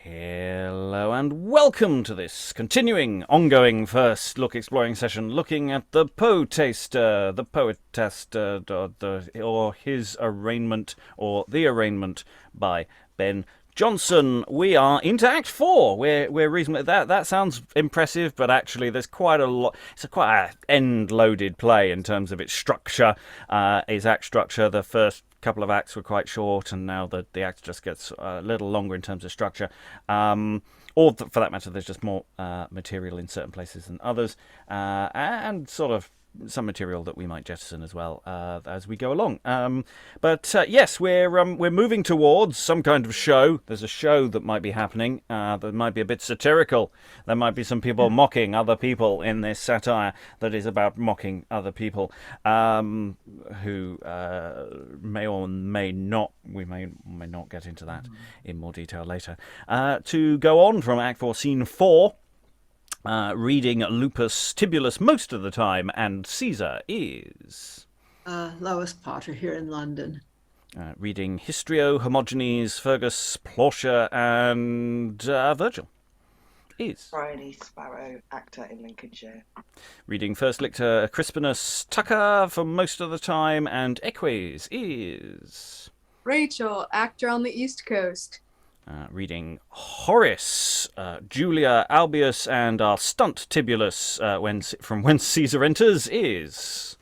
Hello and welcome to this continuing, ongoing first look exploring session looking at the Poetaster, or his arraignment, or the arraignment by Ben Jonson. We are into Act 4. We're reasonably... That sounds impressive, but actually there's quite a lot... It's quite an end-loaded play in terms of its structure, its act structure. The first couple of acts were quite short, and now the act just gets a little longer in terms of structure. Or, for that matter, there's just more material in certain places than others, and sort of some material that we might jettison as well as we go along. But yes, we're moving towards some kind of show. There's a show that might be happening that might be a bit satirical. There might be some people mocking other people in this satire that is about mocking other people who may or may not, we may not get into that in more detail later. To go on from Act 4, Scene 4, reading Lupus, Tibullus most of the time, and Caesar is... Lois Potter here in London. Reading Histrio, Hermogenes, Pyrgus, Plautia, and Virgil is... Briony, Sparrow, actor in Lincolnshire. Reading first Lictor, Crispinus, Tucca for most of the time, and Eques is... Rachael, actor on the East Coast. Reading Horace, Julia, Albius, and our stunt Tibullus from whence Caesar enters is...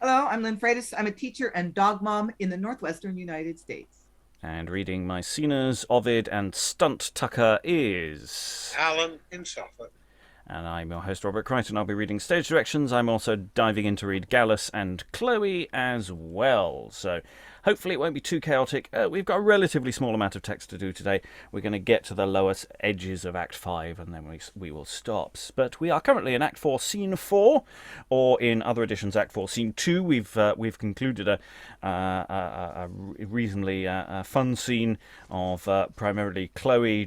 Hello, I'm Lynn Freitas. I'm a teacher and dog mom in the northwestern United States. And reading Mecaenas, Ovid, and stunt Tucca is... Alan in Suffolk. And I'm your host, Robert Crighton. I'll be reading stage directions. I'm also diving in to read Gallus and Chloe as well. So hopefully it won't be too chaotic. We've got a relatively small amount of text to do today. We're going to get to the lowest edges of Act 5 and then we will stop. But we are currently in Act 4, Scene 4, or in other editions, Act 4, Scene 2. We've concluded a reasonably fun scene of primarily Chloe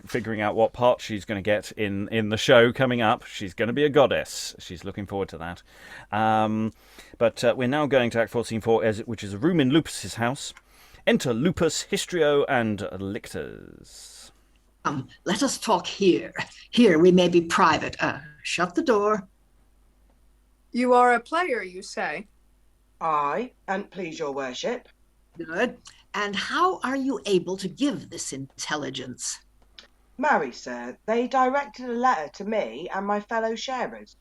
figuring out what part she's going to get in the show coming up. She's going to be a goddess. She's looking forward to that. But we're now going to Act 4, Scene 4, which is a room in Lupus's house. Enter Lupus, Histrio, and Lictors. Let us talk here. Here we may be private. Shut the door. You are a player, you say? Aye, and please your worship. Good. And how are you able to give this intelligence? Marry, sir, they directed a letter to me and my fellow sharers.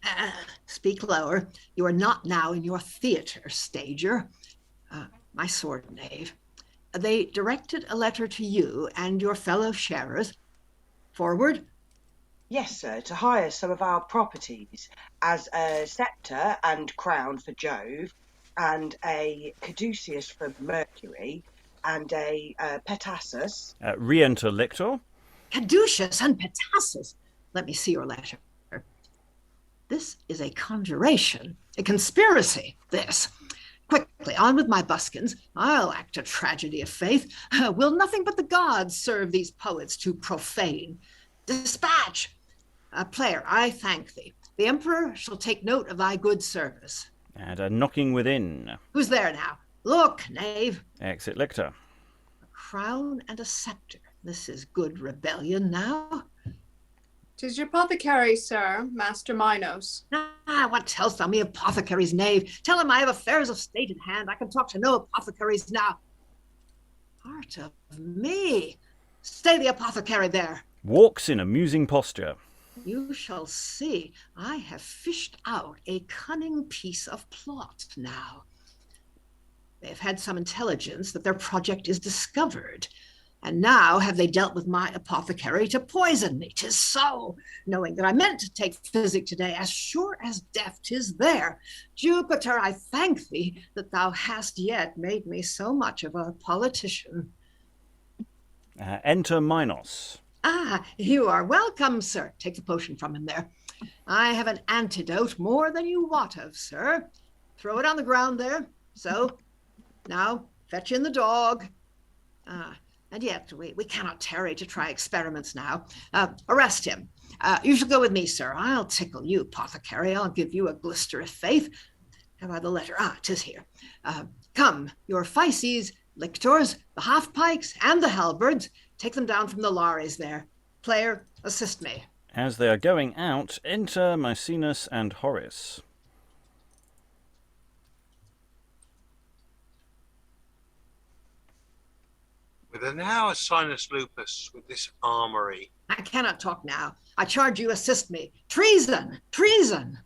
Speak lower. You are not now in your theatre, stager. My sword knave. They directed a letter to you and your fellow sharers. Forward. Yes, sir, to hire some of our properties as a sceptre and crown for Jove, and a caduceus for Mercury, and a petasus. Re-enter Lictor. Caduceus and Petasus. Let me see your letter. This is a conjuration, a conspiracy, this. Quickly, on with my buskins. I'll act a tragedy of faith. Will nothing but the gods serve these poets to profane? Dispatch! Player, I thank thee. The emperor shall take note of thy good service. And a knocking within. Who's there now? Look, knave. Exit Lictor. A crown and a sceptre. This is good rebellion now. 'Tis your apothecary, sir, Master Minos. What tells thou me, apothecary's knave? Tell him I have affairs of state in hand. I can talk to no apothecaries now. Heart of me. Stay the apothecary there. Walks in amusing posture. You shall see. I have fished out a cunning piece of plot now. They have had some intelligence that their project is discovered. And now have they dealt with my apothecary to poison me. 'Tis so, knowing that I meant to take physic today, as sure as death 'tis there. Jupiter, I thank thee that thou hast yet made me so much of a politician. Enter Minos. You are welcome, sir. Take the potion from him there. I have an antidote more than you wot of, sir. Throw it on the ground there. So, now fetch in the dog. And yet we cannot tarry to try experiments now. Arrest him. You shall go with me, sir. I'll tickle you, apothecary. I'll give you a glister of faith. Have I the letter? 'Tis here. Come, your Physes Lictors, the half-pikes, and the halberds. Take them down from the lares there. Player, assist me. As they are going out, enter Mecaenas and Horace. Whither now, Sinus Lupus, with this armoury? I cannot talk now. I charge you assist me. Treason! Treason!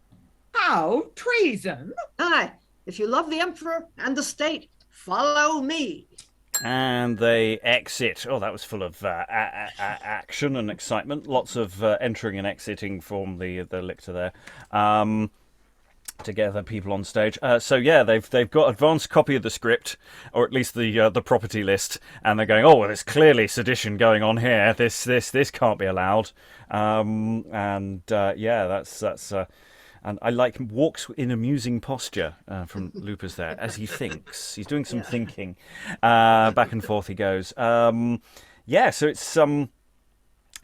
How? Treason? Aye, if you love the emperor and the state, follow me. And they exit. Oh, that was full of action and excitement. Lots of entering and exiting from the lictor there. To get other people on stage. So yeah, they've got advanced copy of the script, or at least the property list, and they're going, oh, well, there's clearly sedition going on here. This can't be allowed. Yeah, that's. And I like walks in amusing posture from Lupus there as he thinks. He's doing some thinking. Back and forth he goes. Yeah, so it's some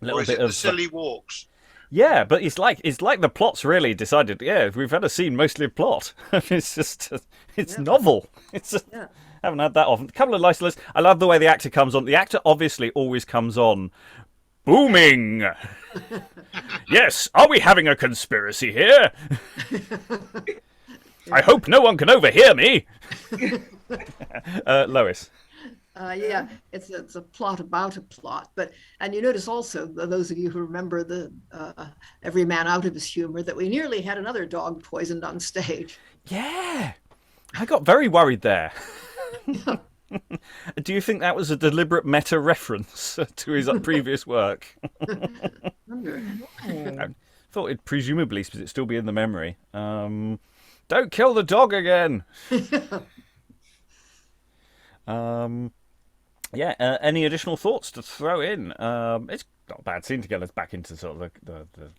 little or is bit it of the silly walks? Yeah, but it's like the plot's really decided. Yeah, we've had a scene mostly of plot. It's just it's novel. It's haven't had that often. A couple of nice lists. I love the way the actor comes on. The actor obviously always comes on booming. Yes, are we having a conspiracy here? I hope no one can overhear me. Lois. Yeah, it's a plot about a plot, and you notice also, those of you who remember the Every Man Out of His Humor, that we nearly had another dog poisoned on stage. Yeah, I got very worried there. Do you think that was a deliberate meta reference to his previous work? I thought it'd presumably, because it'd still be in the memory. Don't kill the dog again. Yeah, any additional thoughts to throw in? It's not a bad scene to get us back into sort of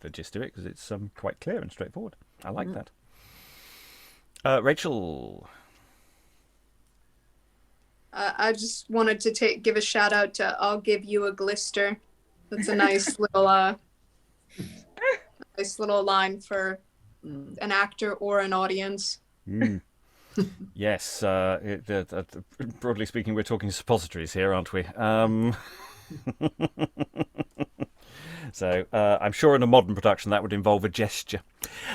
the gist of it, because it's quite clear and straightforward. I like that. Rachael. I just wanted to give a shout out to "I'll Give You a Glister." That's a nice little line for an actor or an audience. Yes, broadly speaking, we're talking suppositories here, aren't we? So I'm sure in a modern production that would involve a gesture,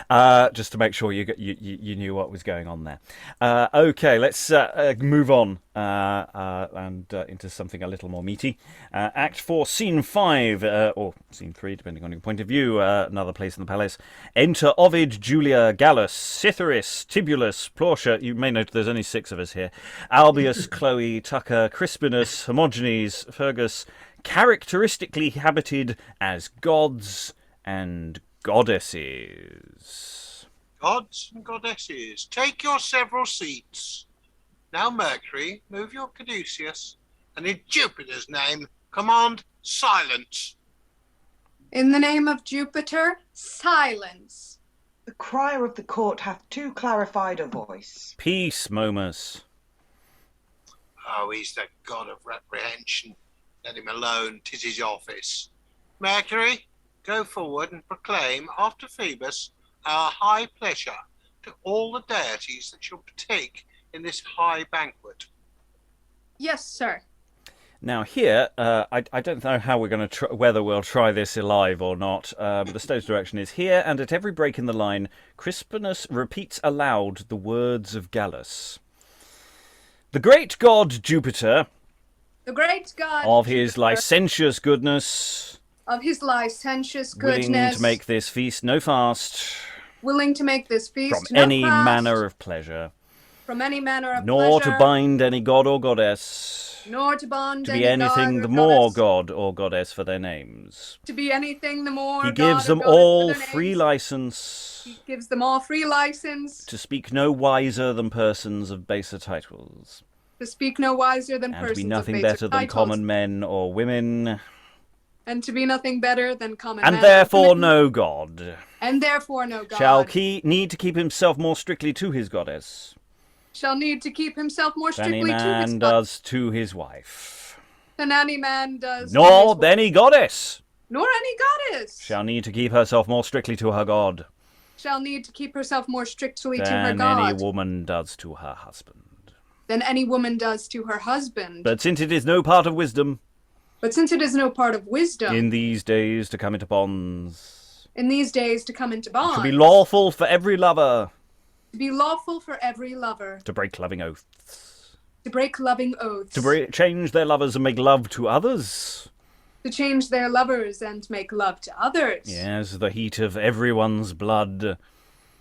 just to make sure you knew what was going on there. Okay, let's move on and into something a little more meaty. Act 4, Scene 5, or Scene 3, depending on your point of view, another place in the palace. Enter Ovid, Julia, Gallus, Cytheris, Tibullus, Plautia. You may note there's only 6 of us here. Albius, Chloe, Tucca, Crispinus, Hermogenes, Pyrgus, characteristically habited as gods and goddesses. Gods and goddesses, take your several seats. Now, Mercury, move your caduceus, and in Jupiter's name, command silence. In the name of Jupiter, silence. The crier of the court hath too clarified a voice. Peace, Momus. Oh, he's the god of reprehension. Let him alone, 'tis his office. Mercury, go forward and proclaim, after Phoebus, our high pleasure to all the deities that shall partake in this high banquet. Yes, sir. Now here, I don't know how we're going to whether we'll try this live or not, but the stage direction is here, and at every break in the line, Crispinus repeats aloud the words of Gallus. The great god Jupiter, the great god of his licentious goodness, willing to make this feast no fast, willing to make this feast from any manner of pleasure, nor to bind any god or goddess, to be anything the more god or goddess for their names. He gives them all free license. To speak no wiser than persons of baser titles. And to be nothing better than common men or women. And therefore no god. Shall need to keep himself more strictly to his goddess. Than any man does to his wife. Than any man does. Nor any goddess. Shall need to keep herself more strictly to her god. Shall need to keep herself more strictly to her than god. any woman does to her husband. than any woman does to her husband. But since it is no part of wisdom, But since it is no part of wisdom, in these days to come into bonds, in these days to come into it bonds, should be lawful for every lover to be lawful for every lover, to break loving oaths, to break loving oaths, to change their lovers and make love to others. to change their lovers and make love to others. Yes, the heat of everyone's blood,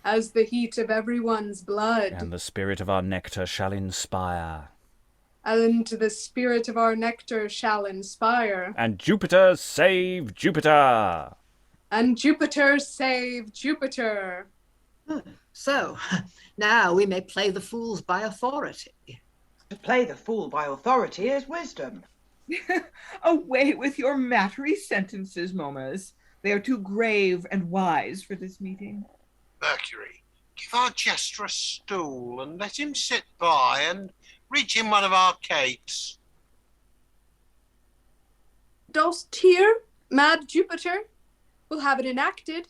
As the heat of everyone's blood, and the spirit of our nectar shall inspire. and the spirit of our nectar shall inspire. And Jupiter save Jupiter! And Jupiter save Jupiter. So, now we may play the fools by authority. To play the fool by authority is wisdom. Away with your mattery sentences, Momas. They are too grave and wise for this meeting. Mercury, give our jester a stool and let him sit by and reach him one of our cakes. Dost hear, mad Jupiter? We'll have it enacted.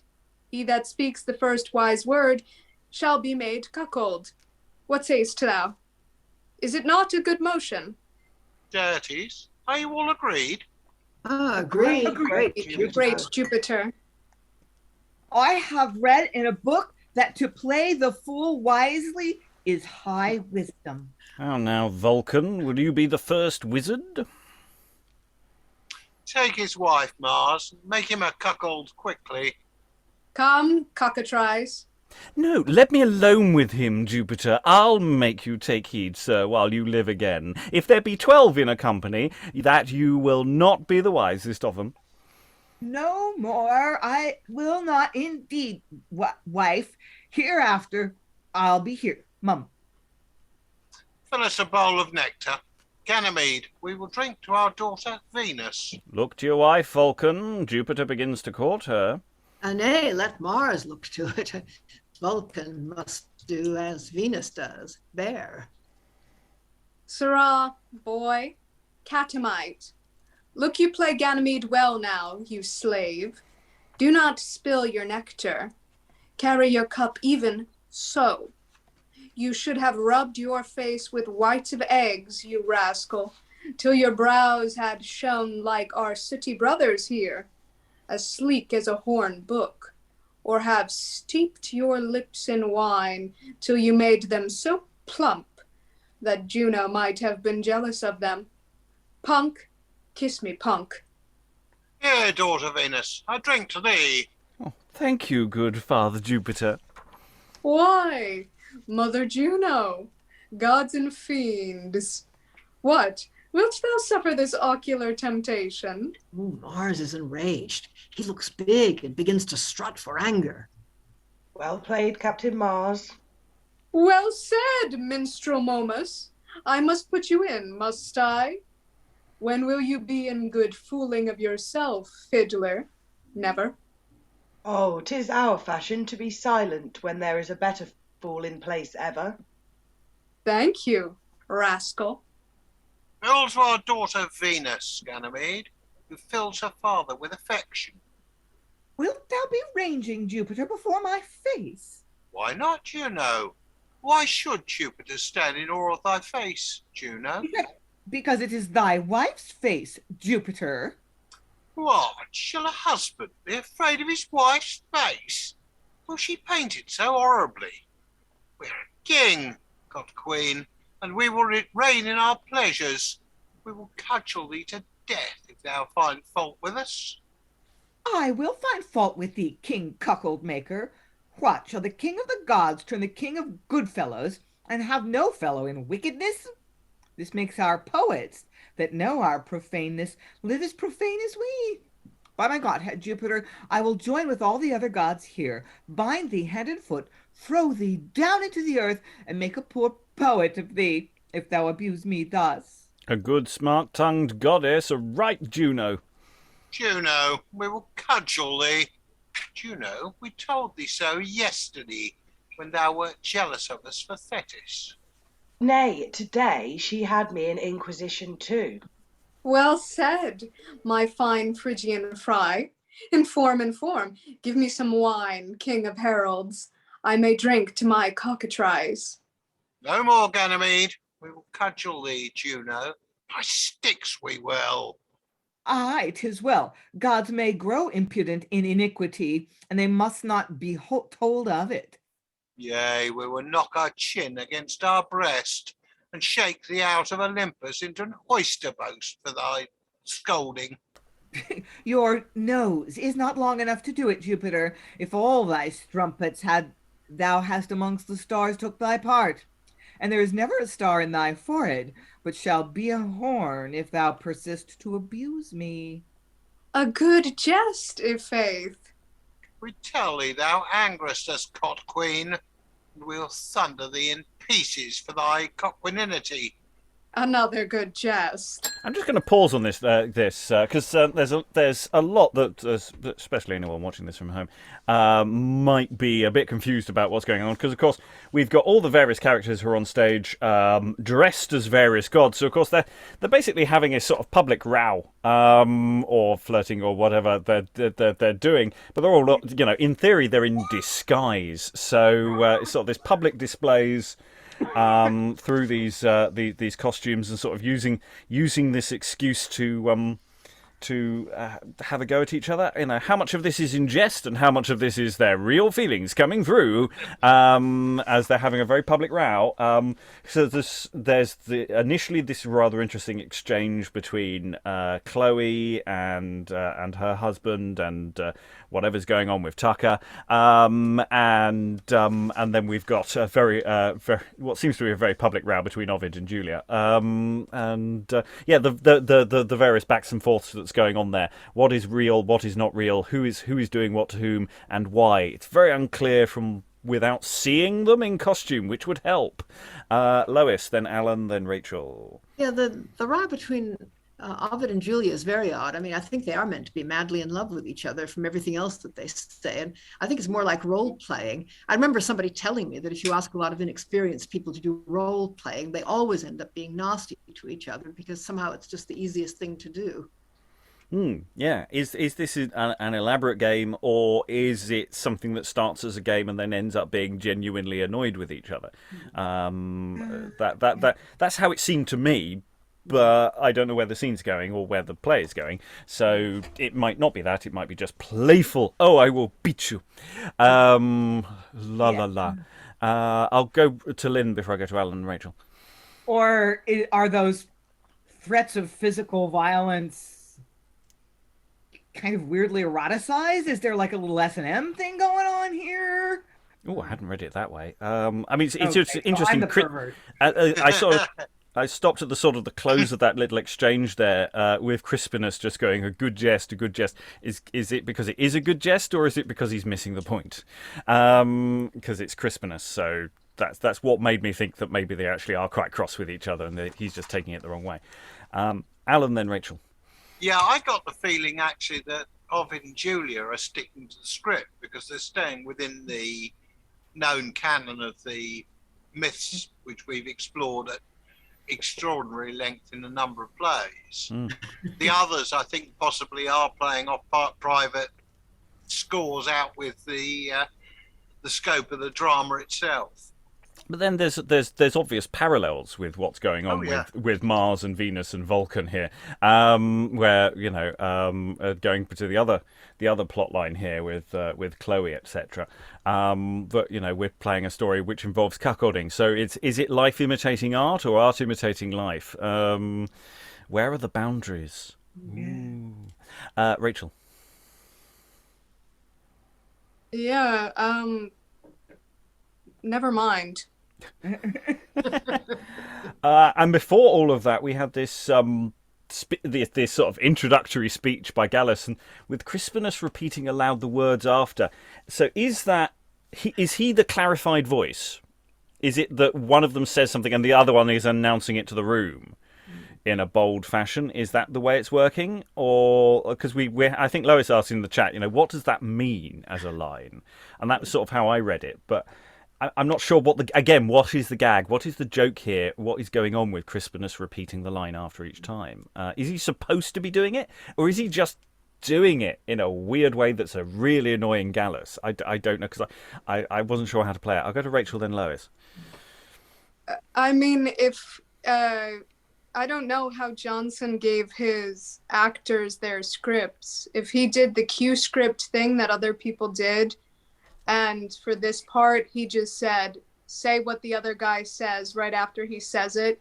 He that speaks the first wise word shall be made cuckold. What sayst thou? Is it not a good motion? Deities, are you all agreed? Agreed. Great, Great Jupiter. I have read in a book that to play the fool wisely is high wisdom. How now, Vulcan, will you be the first wizard? Take his wife, Mars, and make him a cuckold quickly. Come, cockatrice. No, let me alone with him, Jupiter. I'll make you take heed, sir, while you live again. If there be 12 in a company, that you will not be the wisest of them. No more, I will not indeed, wife. Hereafter, I'll be here, Mum. Fill us a bowl of nectar. Ganymede, we will drink to our daughter Venus. Look to your wife, Vulcan. Jupiter begins to court her. Nay, let Mars look to it. Vulcan must do as Venus does, bear. Sirrah, boy, catamite. Look you play Ganymede well now, you slave. Do not spill your nectar. Carry your cup even so. You should have rubbed your face with whites of eggs, you rascal, till your brows had shone like our sooty brothers here, as sleek as a horn book, or have steeped your lips in wine till you made them so plump that Juno might have been jealous of them. Punk, kiss me, punk. Here, daughter Venus, I drink to thee. Oh, thank you, good Father Jupiter. Why, Mother Juno, gods and fiends, what, wilt thou suffer this ocular temptation? Ooh, Mars is enraged. He looks big and begins to strut for anger. Well played, Captain Mars. Well said, minstrel Momus. I must put you in, must I? When will you be in good fooling of yourself, fiddler? Never. Oh, 'tis our fashion to be silent when there is a better fool in place ever. Thank you, rascal. Fill to our daughter Venus, Ganymede, who fills her father with affection. Wilt thou be ranging Jupiter before my face? Why not, Juno? Why should Jupiter stand in awe of thy face, Juno? Because it is thy wife's face, Jupiter. What, shall a husband be afraid of his wife's face? Will she paint it so horribly? We're a king, God queen, and we will reign in our pleasures. We will cudgel thee to death if thou find fault with us. I will find fault with thee, King Cuckold Maker. What, shall the king of the gods turn the king of good fellows, and have no fellow in wickedness? This makes our poets, that know our profaneness, live as profane as we. By my God, Jupiter, I will join with all the other gods here, bind thee hand and foot, throw thee down into the earth, and make a poor poet of thee, if thou abuse me thus. A good smart-tongued goddess, a right Juno. Juno, we will cudgel thee. Juno, we told thee so yesterday, when thou wert jealous of us for Thetis. Nay, today she had me in inquisition too. Well said, my fine Phrygian fry. Inform. Give me some wine, king of heralds. I may drink to my cockatrice. No more, Ganymede. We will cudgel thee, Juno. By sticks we will. Aye, 'tis well. Gods may grow impudent in iniquity, and they must not be told of it. Yea, we will knock our chin against our breast, and shake thee out of Olympus into an oyster boat for thy scolding. Your nose is not long enough to do it, Jupiter, if all thy strumpets thou hast amongst the stars took thy part. And there is never a star in thy forehead, but shall be a horn if thou persist to abuse me. A good jest, i' faith. We tell thee thou angerest us, cot queen, and we'll thunder thee in pieces for thy coquininity. Another good jest. I'm just going to pause on this because there's a lot that, especially anyone watching this from home, might be a bit confused about what's going on. Because of course we've got all the various characters who are on stage dressed as various gods. So of course they're basically having a sort of public row or flirting or whatever they're doing. But they're all, in theory, they're in disguise. So it's sort of this public displays through these costumes and sort of using this excuse to have a go at each other. How much of this is in jest and how much of this is their real feelings coming through as they're having a very public row. So there's initially this rather interesting exchange between Chloe and her husband and whatever's going on with Tucca, and then we've got a very what seems to be a very public row between Ovid and Julia, the various backs and forths that's going on there. What is real? What is not real? Who is doing what to whom and why? It's very unclear without seeing them in costume, which would help. Lois, then Alan, then Rachael. Yeah, the row between Ovid and Julia is very odd. I mean, I think they are meant to be madly in love with each other from everything else that they say. And I think it's more like role playing. I remember somebody telling me that if you ask a lot of inexperienced people to do role playing, they always end up being nasty to each other because somehow it's just the easiest thing to do. Yeah. Is this an elaborate game, or is it something that starts as a game and then ends up being genuinely annoyed with each other? That's how it seemed to me. But I don't know where the scene's going or where the play is going. So it might not be that. It might be just playful. Oh, I will beat you. La. I'll go to Lynn before I go to Alan and Rachael. Or are those threats of physical violence kind of weirdly eroticized? Is there like a little S&M thing going on here? Oh, I hadn't read it that way. I mean, it's just So interesting. I'm the pervert. I stopped at the close of that little exchange there with Crispinus just going, a good jest. Is it because it is a good jest, or is it because he's missing the point? Because it's Crispinus, so that's what made me think that maybe they actually are quite cross with each other and that he's just taking it the wrong way. Alan, then Rachael. Yeah, I got the feeling actually that Ovid and Julia are sticking to the script because they're staying within the known canon of the myths, which we've explored at extraordinary length in a number of plays. The others, I think, possibly are playing off private scores out with the scope of the drama itself. But then there's obvious parallels with what's going on with Mars and Venus and Vulcan here, where going to the other plot line here with Chloe, etc. But we're playing a story which involves cuckolding. So is it life imitating art or art imitating life? Where are the boundaries? Rachael. Yeah. Never mind. And before all of that, we had this this sort of introductory speech by Gallus, and with Crispinus repeating aloud the words after. So is he the clarified voice? Is it that one of them says something and the other one is announcing it to the room in a bold fashion? Is that the way it's working? Or because I think Lois asked in the chat, what does that mean as a line? And that was sort of how I read it, but I'm not sure what is the gag? What is the joke here? What is going on with Crispinus repeating the line after each time? Is he supposed to be doing it? Or is he just doing it in a weird way that's a really annoying Gallus? I don't know, because I wasn't sure how to play it. I'll go to Rachael, then Lois. I mean, if I don't know how Jonson gave his actors their scripts. If he did the cue script thing that other people did, and for this part, he just said, say what the other guy says right after he says it.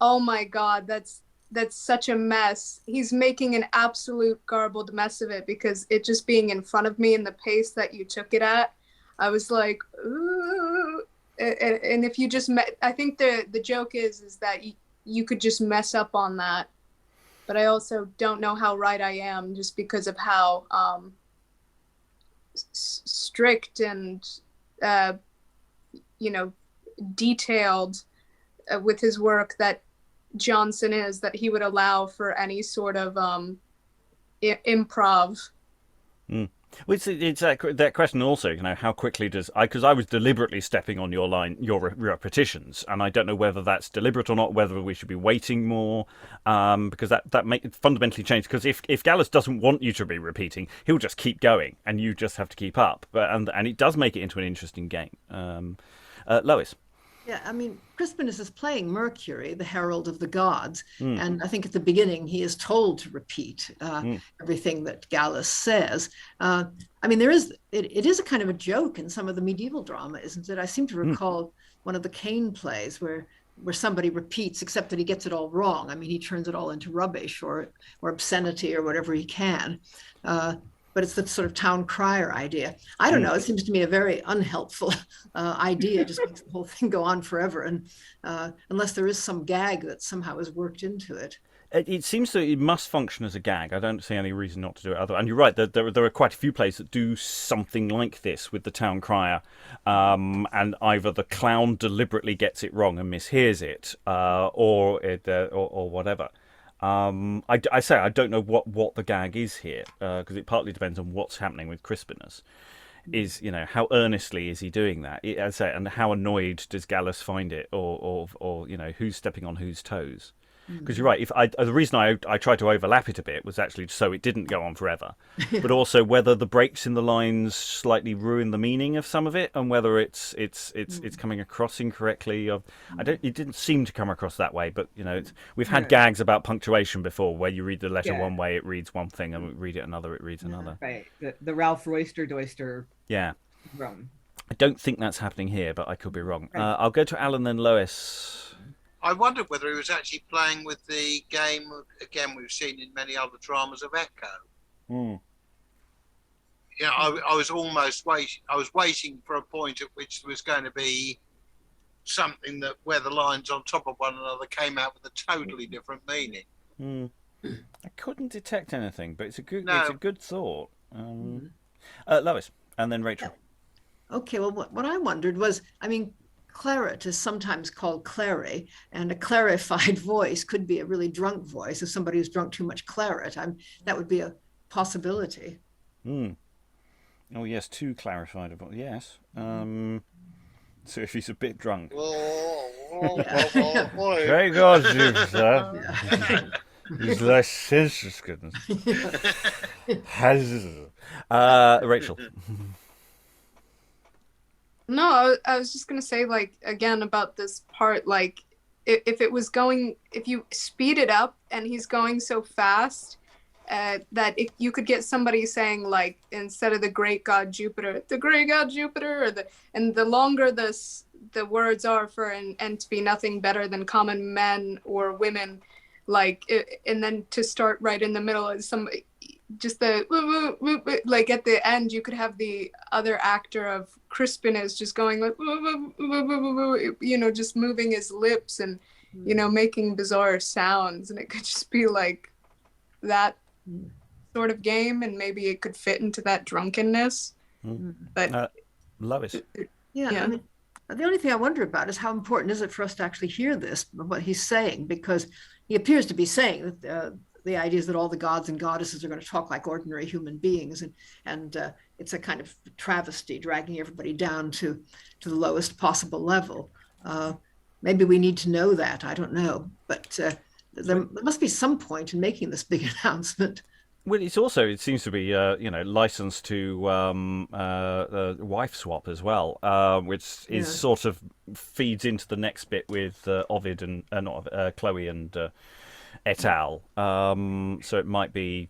Oh my God, that's such a mess. He's making an absolute garbled mess of it because it just being in front of me and the pace that you took it at, I was like, ooh. And if you just I think the joke is that you could just mess up on that, but I also don't know how right I am just because of how strict and detailed with his work that Jonson is, that he would allow for any sort of improv. Well, it's that question also, how quickly does because I was deliberately stepping on your repetitions, and I don't know whether that's deliberate or not, whether we should be waiting more, because that make it fundamentally change. Because if Gallus doesn't want you to be repeating, he'll just keep going, and you just have to keep up. But and it does make it into an interesting game. Lois. Yeah, I mean, Crispinus is playing Mercury, the herald of the gods, and I think at the beginning he is told to repeat everything that Gallus says. I mean, it is a kind of a joke in some of the medieval drama, isn't it? I seem to recall one of the Cain plays where somebody repeats, except that he gets it all wrong. I mean, he turns it all into rubbish or obscenity or whatever he can. But it's the sort of town crier idea. I don't know. It seems to me a very unhelpful idea. It just makes the whole thing go on forever. And unless there is some gag that somehow is worked into it. It seems that it must function as a gag. I don't see any reason not to do it. And you're right. There are quite a few plays that do something like this with the town crier, and either the clown deliberately gets it wrong and mishears it, or whatever. I say I don't know what the gag is here, because it partly depends on what's happening with Crispinus. Is how earnestly is he doing that? I say, and how annoyed does Gallus find it, or who's stepping on whose toes? Because you're right. The reason I tried to overlap it a bit was actually so it didn't go on forever, but also whether the breaks in the lines slightly ruin the meaning of some of it, and whether it's coming across incorrectly. It didn't seem to come across that way, but we've had gags about punctuation before, where you read the letter one way, it reads one thing, and we read it another, it reads another. Right. The Ralph Royster Doyster. Yeah. Rome. I don't think that's happening here, but I could be wrong. Right. I'll go to Alan, then Lois. I wondered whether he was actually playing with the game, again, we've seen in many other dramas of Echo. I was almost waiting for a point at which there was going to be something that where the lines on top of one another came out with a totally different meaning. I couldn't detect anything, but it's a good thought. Lois, and then Rachael. Okay, well, what I wondered was, I mean, claret is sometimes called clary, and a clarified voice could be a really drunk voice. If somebody who's drunk too much claret, that would be a possibility. Oh yes, too clarified. Yes. So if he's a bit drunk. Very good, sir. He's like senseless goodness. Rachael. No, I was just gonna say, again, about this part, if you speed it up and he's going so fast, that if you could get somebody saying, instead of the great god Jupiter, the great god Jupiter, and the longer the words are for and to be nothing better than common men or women, and then to start right in the middle of somebody. Just the at the end, you could have the other actor of Crispinus just going just moving his lips and making bizarre sounds, and it could just be that sort of game, and maybe it could fit into that drunkenness. But Lois. Yeah. I mean, the only thing I wonder about is how important is it for us to actually hear this, what he's saying, because he appears to be saying that the idea is that all the gods and goddesses are going to talk like ordinary human beings, and it's a kind of travesty, dragging everybody down to the lowest possible level. Maybe we need to know that. I don't know, but there must be some point in making this big announcement. Well, it seems to be, licensed to wife swap as well, which is sort of feeds into the next bit with Ovid and Chloe and et al. So it might be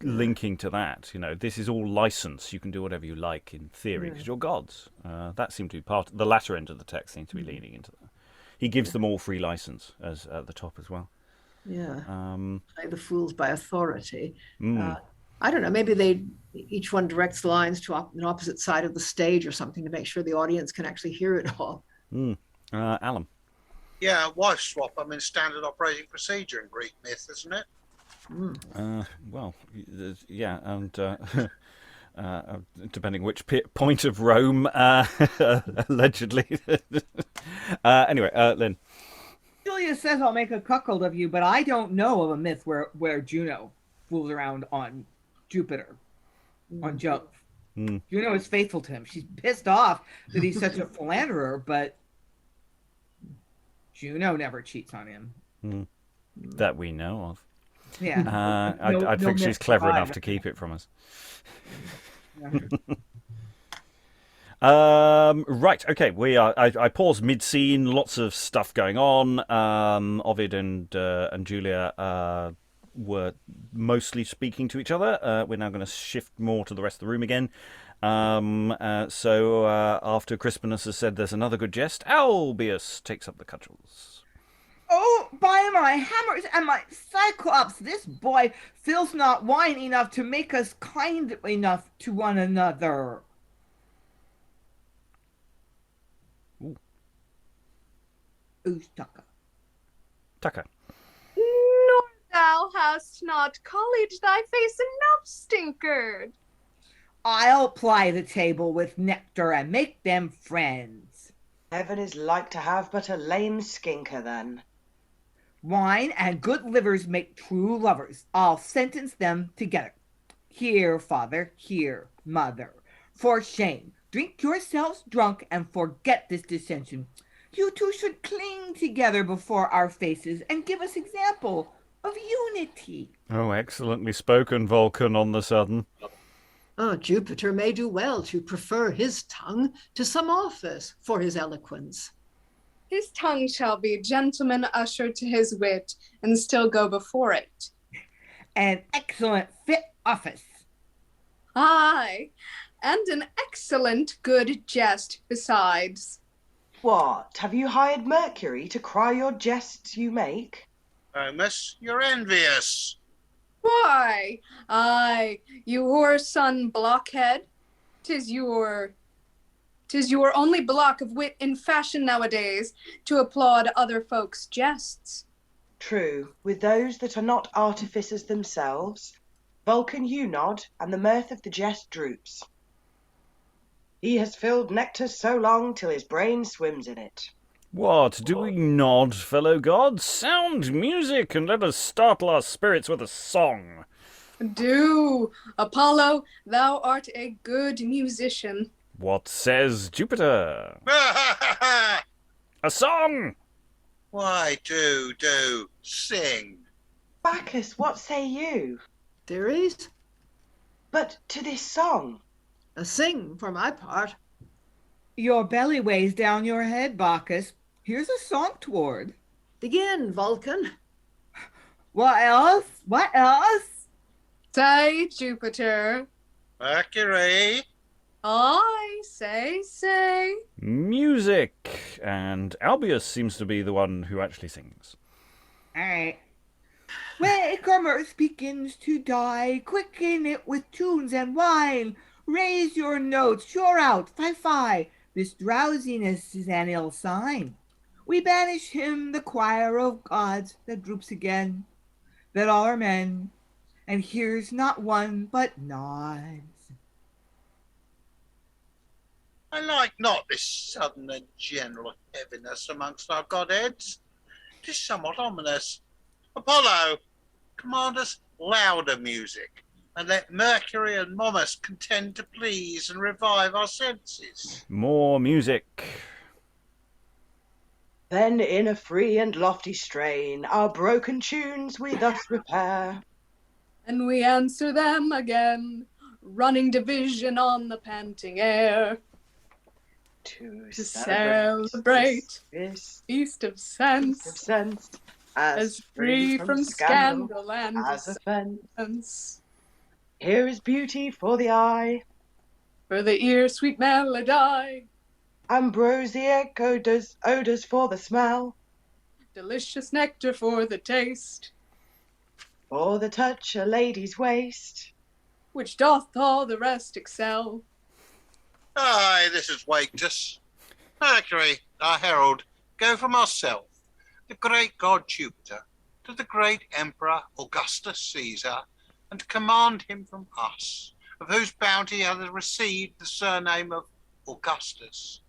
linking to that. This is all license. You can do whatever you like in theory because you're gods. That seemed to be the latter end of the text seems to be leaning into that. He gives them all free license as at the top as well. Yeah. Play the fools by authority. I don't know. Maybe each one directs lines to an opposite side of the stage or something to make sure the audience can actually hear it all. Alan. Yeah, wife swap. I mean, standard operating procedure in Greek myth, isn't it? Well, yeah, and depending which point of Rome, allegedly. Anyway, Lynn. Julia says I'll make a cuckold of you, but I don't know of a myth where Juno fools around on Jupiter, on Jove. Juno is faithful to him. She's pissed off that he's such a philanderer, but Juno never cheats on him. That we know of. Yeah. I think she's clever enough to keep it from us. Right, okay. I paused mid-scene. Lots of stuff going on. Ovid and Julia were mostly speaking to each other. We're now going to shift more to the rest of the room again. So after Crispinus has said there's another good jest, Albius takes up the cudgels. Oh, by my hammers and my cyclops, this boy fills not wine enough to make us kind enough to one another. Who's Tucca? Tucca. Nor thou hast not colleged thy face enough, stinkard. I'll ply the table with nectar and make them friends. Heaven is like to have but a lame skinker then. Wine and good livers make true lovers. I'll sentence them together. Here, father, here, mother. For shame, drink yourselves drunk and forget this dissension. You two should cling together before our faces and give us example of unity. Oh, excellently spoken, Vulcan on the sudden. Oh, Jupiter may do well to prefer his tongue to some office for his eloquence. His tongue shall be gentleman usher to his wit, and still go before it. An excellent fit office. Aye, and an excellent good jest besides. What, have you hired Mercury to cry your jests you make? Miss, you're envious. Why, aye, you whore's son blockhead. 'Tis your only block of wit in fashion nowadays to applaud other folks' jests. True, with those that are not artificers themselves. Vulcan you nod, and the mirth of the jest droops. He has filled nectar so long till his brain swims in it. What, do we nod, fellow gods? Sound music, and let us startle our spirits with a song. Do, Apollo, thou art a good musician. What says Jupiter? A song! Why, do, sing. Bacchus, what say you? Theories? But to this song. Sing, for my part. Your belly weighs down your head, Bacchus. Here's a song toward. Begin, Vulcan. What else? What else? Say, Jupiter. Mercury. Aye, say. Music. And Albius seems to be the one who actually sings. All right. Wake our mirth begins to die. Quicken it with tunes and wine. Raise your notes, sure out, fi. This drowsiness is an ill sign. We banish him, the choir of gods that droops again, that all are men, and hears not one but nods. I like not this sudden and general heaviness amongst our godheads. 'Tis somewhat ominous. Apollo, command us louder music, and let Mercury and Momus contend to please and revive our senses. More music. Then in a free and lofty strain, our broken tunes we thus repair. And we answer them again, running division on the panting air. To To celebrate this feast of feast of sense, sense, as free from scandal and as offence. offense. Here is beauty for the eye, For the ear, sweet melody, ambrosiac odors for the smell, delicious nectar for the taste, for the touch a lady's waist. which doth all the rest excel. Aye, this is Waketus. Mercury, our herald, go from ourself, the great god Jupiter, to the great emperor Augustus Caesar, and command him from us, of whose bounty he hath received the surname of Augustus,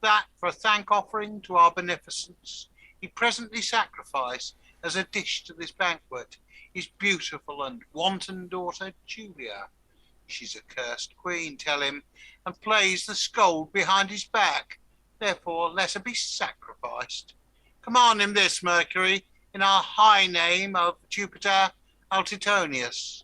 that for a thank offering to our beneficence, he presently sacrifice as a dish to this banquet his beautiful and wanton daughter Julia. She's a cursed queen, tell him, and plays the scold behind his back. Therefore let her be sacrificed. Command him this, Mercury, in our high name of Jupiter Altitonius.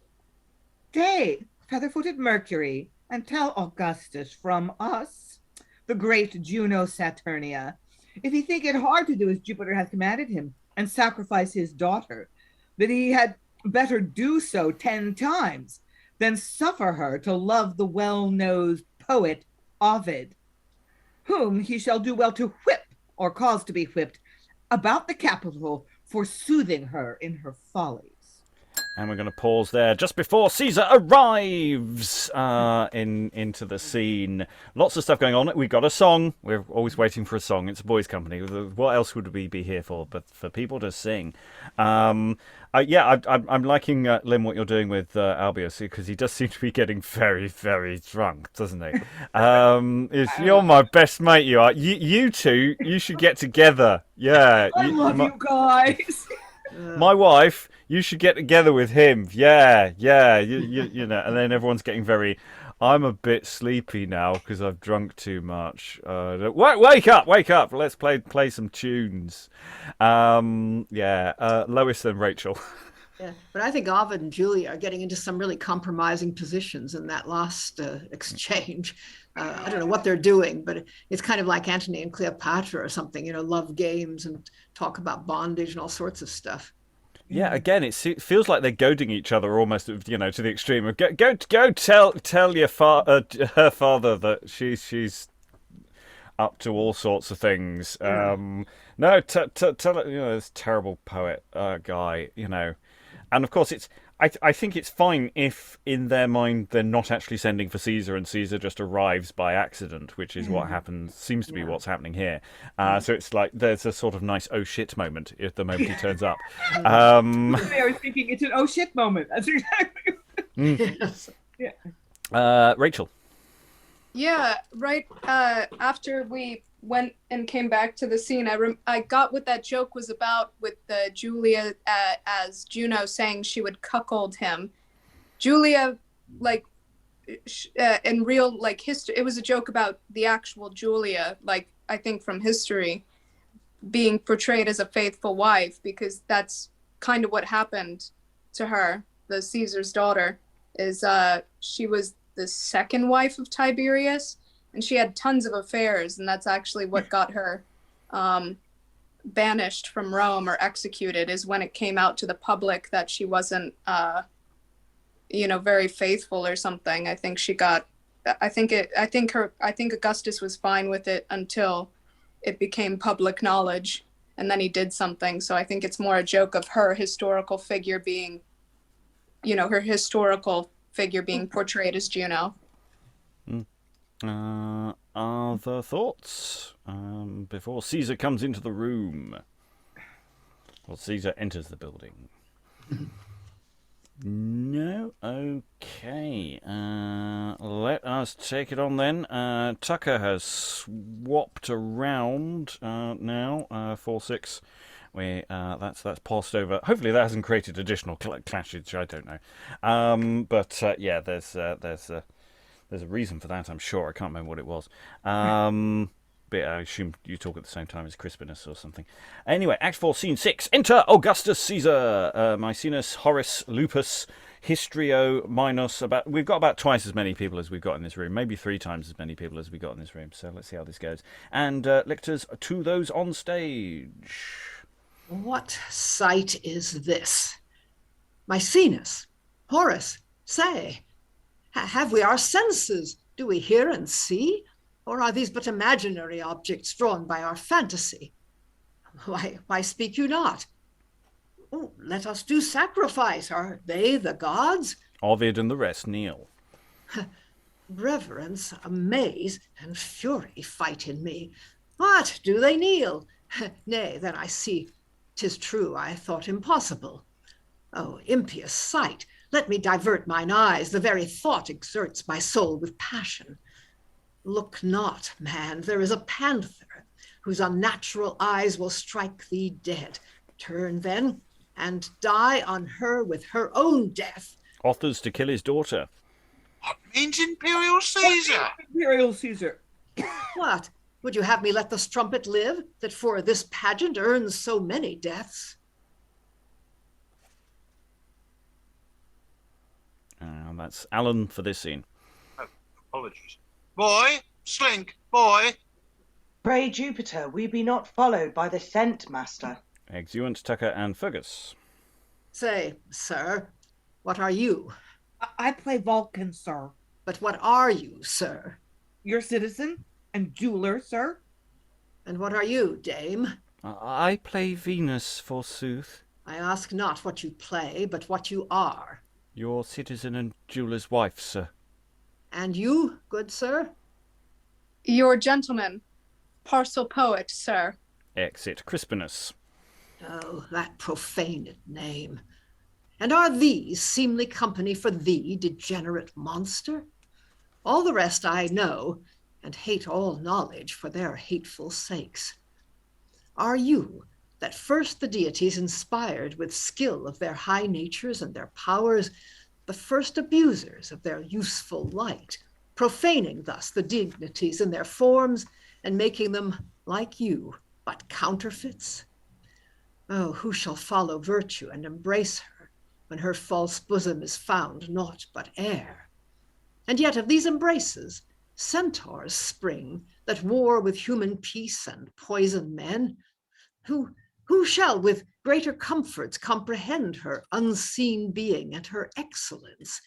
Stay, feather-footed Mercury, and tell Augustus from us, the great Juno Saturnia, if he think it hard to do as Jupiter hath commanded him, and sacrifice his daughter, that he had better do so 10 times, than suffer her to love the well-nosed poet Ovid, whom he shall do well to whip, or cause to be whipped, about the capital for soothing her in her follies. And we're going to pause there just before Caesar arrives into the scene. Lots of stuff going on. We've got a song. We're always waiting for a song. It's a boys' company. What else would we be here for but for people to sing? I'm liking, Lynn, what you're doing with Albius, because he does seem to be getting very, very drunk, doesn't he? You're my best mate, you are. You two, you should get together. Yeah. I love you guys. My wife, you should get together with him. Yeah, you know. And then everyone's getting very, I'm a bit sleepy now because I've drunk too much. Wake up. Let's play some tunes. Lois and Rachael. Yeah, but I think Ovid and Julia are getting into some really compromising positions in that last exchange. I don't know what they're doing, but it's kind of like Antony and Cleopatra or something, love games and talk about bondage and all sorts of stuff. Yeah, again, it feels like they're goading each other almost, to the extreme of go tell your her father that she's up to all sorts of things. No, tell this terrible poet guy, and of course I think it's fine if in their mind they're not actually sending for Caesar and Caesar just arrives by accident, which is what happens, seems to be what's happening here. So it's like there's a sort of nice oh shit moment at the moment he turns up. I was thinking it's an oh shit moment. That's exactly. Yes. Yeah. Rachael. Yeah, right after we went and came back to the scene, I got what that joke was about with Julia as Juno saying she would cuckold him. Julia, in real history, it was a joke about the actual Julia, I think from history, being portrayed as a faithful wife, because that's kind of what happened to her. The Caesar's daughter is she was the second wife of Tiberius, and she had tons of affairs, and that's actually what got her banished from Rome or executed, is when it came out to the public that she wasn't very faithful or something. I think Augustus was fine with it until it became public knowledge, and then he did something. So I think it's more a joke of her historical figure being portrayed as Juno. Other thoughts before Caesar comes into the room? Well, Caesar enters the building. No? Okay. Let us take it on then. Tucca has swapped around now. 4-6. That's passed over. Hopefully that hasn't created additional clashes. I don't know. There's a reason for that, I'm sure. I can't remember what it was. But I assume you talk at the same time as Crispinus or something. Anyway, Act 4, Scene 6. Enter Augustus Caesar, Maecenas, Horace, Lupus, Histrio minus we've got about twice as many people as we've got in this room, maybe 3 times as many people as we got in this room. So let's see how this goes. And lictors to those on stage. What sight is this? Mecaenas, Horace, say, have we our senses? Do we hear and see? Or are these but imaginary objects drawn by our fantasy? Why speak you not? Oh, let us do sacrifice. Are they the gods? Ovid and the rest kneel. Reverence, amaze, and fury fight in me. What, do they kneel? Nay, then I see 'tis true I thought impossible. Oh, impious sight, let me divert mine eyes. The very thought exerts my soul with passion. Look not, man, there is a panther whose unnatural eyes will strike thee dead. Turn then, and die on her with her own death. Offers to kill his daughter. What means Imperial Caesar? Imperial Caesar. What, would you have me let the strumpet live, that for this pageant earns so many deaths? That's Alan for this scene. Oh, apologies. Boy, slink, boy. Pray Jupiter, we be not followed by the scent master. Exeunt, Tucca, and Pyrgus. Say, sir, what are you? I play Vulcan, sir. But what are you, sir? Your citizen and jeweler, sir. And what are you, dame? I play Venus, forsooth. I ask not what you play, but what you are. Your citizen and jeweler's wife, sir. And you, good sir? Your gentleman, parcel poet, sir. Exit Crispinus. Oh, that profaned name. And are these seemly company for thee, degenerate monster? All the rest I know, and hate all knowledge for their hateful sakes. Are you, that first the deities inspired with skill of their high natures and their powers, the first abusers of their useful light, profaning thus the dignities in their forms, and making them, like you, but counterfeits? Oh, who shall follow virtue and embrace her, when her false bosom is found naught but air? And yet of these embraces, centaurs spring, that war with human peace and poison men. Who shall with greater comforts comprehend her unseen being and her excellence,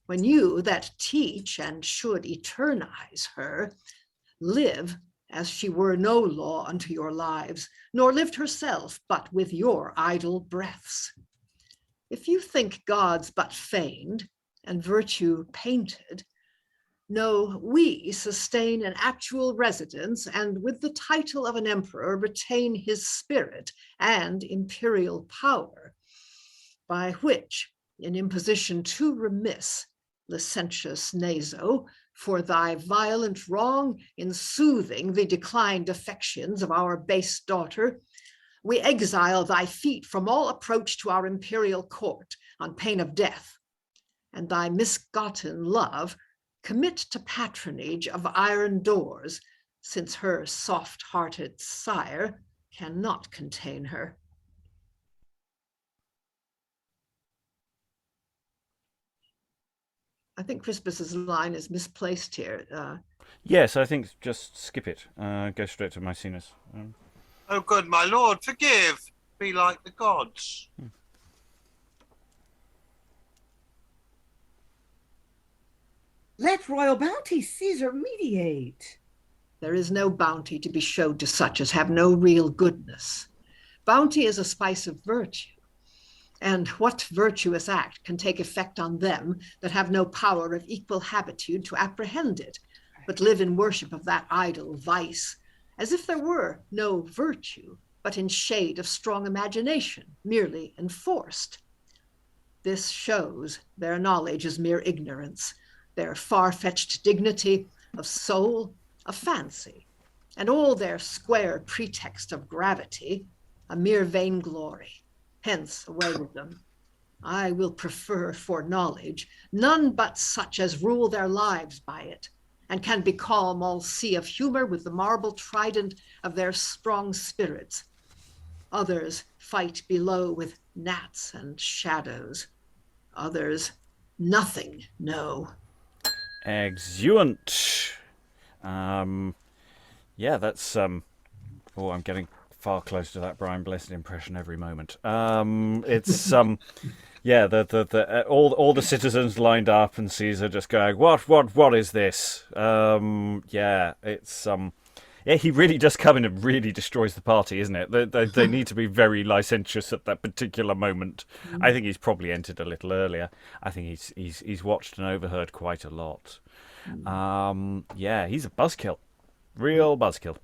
when you that teach and should eternize her, live as she were no law unto your lives, nor lived herself but with your idle breaths? If you think gods but feigned, and virtue painted, no, we sustain an actual residence, and with the title of an emperor retain his spirit and imperial power, by which, in imposition too remiss, licentious Naso, for thy violent wrong in soothing the declined affections of our base daughter, we exile thy feet from all approach to our imperial court on pain of death, and thy misgotten love commit to patronage of iron doors, since her soft-hearted sire cannot contain her. I think Crispus's line is misplaced here. Yes, I think just skip it. Go straight to Mecaenas. Oh, good my lord, forgive. Be like the gods. Let royal bounty Caesar mediate. There is no bounty to be showed to such as have no real goodness. Bounty is a spice of virtue. And what virtuous act can take effect on them that have no power of equal habitude to apprehend it, but live in worship of that idle vice, as if there were no virtue, but in shade of strong imagination, merely enforced? This shows their knowledge is mere ignorance, their far-fetched dignity of soul, a fancy, and all their square pretext of gravity, a mere vainglory. Hence, away with them. I will prefer for knowledge none but such as rule their lives by it, and can becalm all sea of humor with the marble trident of their strong spirits. Others fight below with gnats and shadows. Others, nothing know. Exeunt. Yeah, that's oh, I'm getting far closer to that Brian Blessed impression every moment. It's yeah, all the citizens lined up and Caesar just going, what is this? Yeah, it's yeah, he really does come in and really destroys the party, isn't it? They need to be very licentious at that particular moment. I think he's probably entered a little earlier. I think he's watched and overheard quite a lot. Yeah, he's a buzzkill, real buzzkill.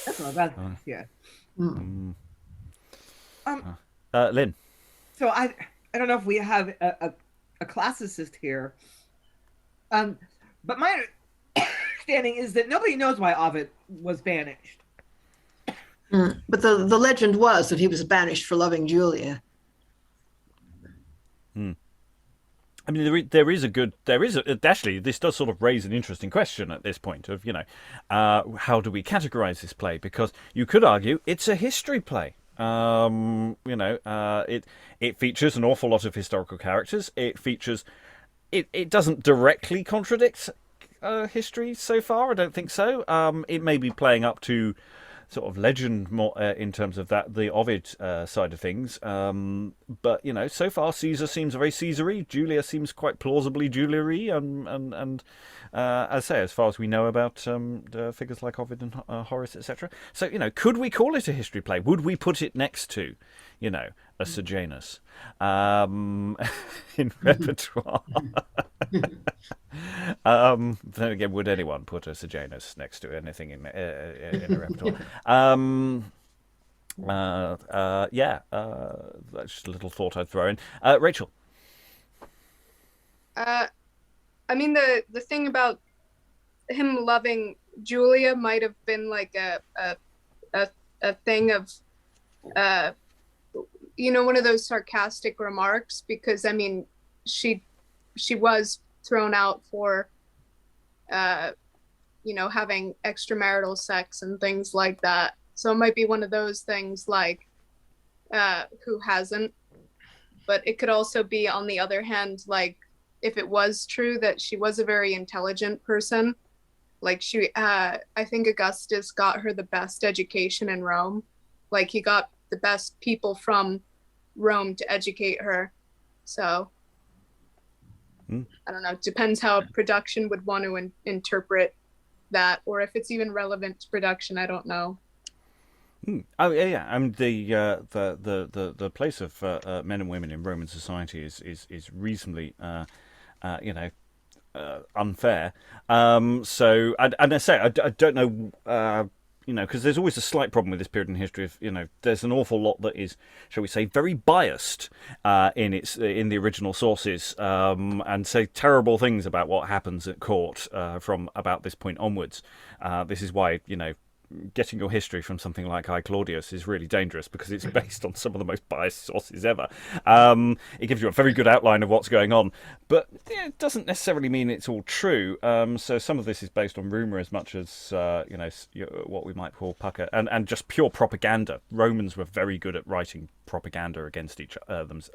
That's not bad. Yeah. Lynn. So I don't know if we have a classicist here. But my understanding is that nobody knows why Ovid was banished. But the legend was that he was banished for loving Julia. I mean, actually, this does sort of raise an interesting question at this point of, how do we categorize this play? Because you could argue it's a history play. It features an awful lot of historical characters. It doesn't directly contradict history so far. I don't think so. It may be playing up to sort of legend more in terms of the Ovid side of things. But so far Caesar seems very Caesar-y. Julia seems quite plausibly Julia-y, and as I say, as far as we know about figures like Ovid and Horace, etc. So could we call it a history play? Would we put it next to, a Sejanus in repertoire? Then again, would anyone put a Sejanus next to anything in a repertoire? Yeah, that's just a little thought I'd throw in. Rachael. I mean, the thing about him loving Julia might have been like a thing of one of those sarcastic remarks, because I mean she was thrown out for having extramarital sex and things like that. So it might be one of those things like who hasn't. But it could also be, on the other hand, like if it was true that she was a very intelligent person, like I think Augustus got her the best education in Rome. Like he got the best people from Rome to educate her. So I don't know. It depends how production would want to interpret that, or if it's even relevant to production. I don't know. Oh yeah. I mean the place of men and women in Roman society is reasonably unfair. So I say I don't know. Because there's always a slight problem with this period in history. Of there's an awful lot that is, shall we say, very biased in the original sources, and say terrible things about what happens at court from about this point onwards. This is why getting your history from something like I Claudius is really dangerous, because it's based on some of the most biased sources ever. It gives you a very good outline of what's going on, but it doesn't necessarily mean it's all true. So some of this is based on rumour as much as what we might call pucker and just pure propaganda. Romans were very good at writing propaganda against each other's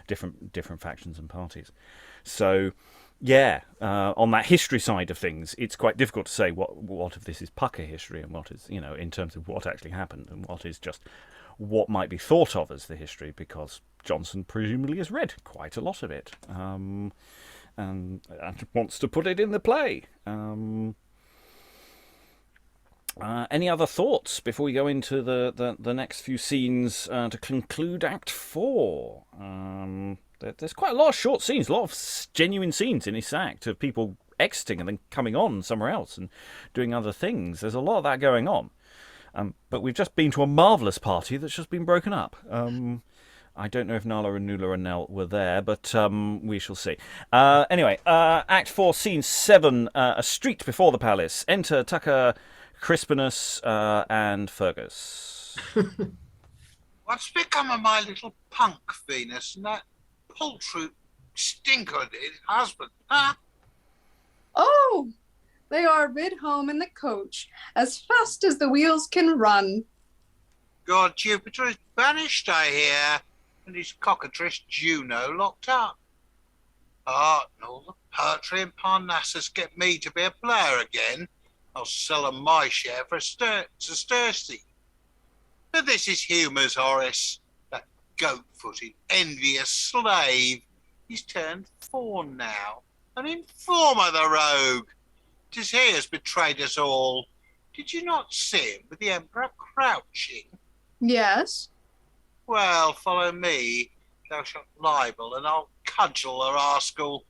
different factions and parties. So yeah, on that history side of things, it's quite difficult to say what of this is pucker history and what is, in terms of what actually happened, and what is just what might be thought of as the history, because Jonson presumably has read quite a lot of it, and wants to put it in the play. Any other thoughts before we go into the next few scenes to conclude Act 4? There's quite a lot of short scenes, a lot of genuine scenes in this act of people exiting and then coming on somewhere else and doing other things. There's a lot of that going on. But we've just been to a marvellous party that's just been broken up. I don't know if Nala and Nula and Nell were there, but we shall see. Anyway, Act 4, Scene 7, a street before the palace. Enter Tucca, Crispinus, and Pyrgus. What's become of my little punk, Venus, and that paltry stinker, his husband, huh? Oh, they are rid home in the coach, as fast as the wheels can run. God, Jupiter is banished, I hear. and his cockatrice Juno locked up. Ah, and all the poetry in Parnassus get me to be a player again. I'll sell 'em my share for a sesterce. But this is humours, Horace. That goat-footed, envious slave. He's turned fawn now, an informer, the rogue. 'Tis he has betrayed us all. Did you not see him with the Emperor crouching? Yes. Well, follow me. Thou shalt libel, and I'll cudgel the rascal.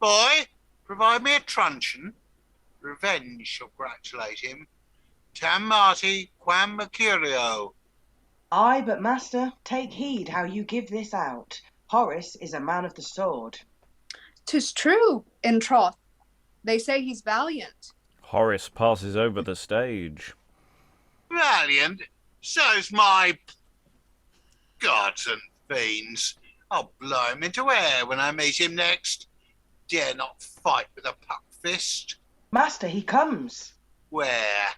Boy, provide me a truncheon. Revenge shall gratulate him. Tam Marti quam Mercurio. Aye, but master, take heed how you give this out. Horace is a man of the sword. 'Tis true, in troth. They say he's valiant. Horace passes over the stage. Valiant? So's my gods and fiends. I'll blow him into air when I meet him next. Dare not fight with a puck fist. Master, he comes. Where?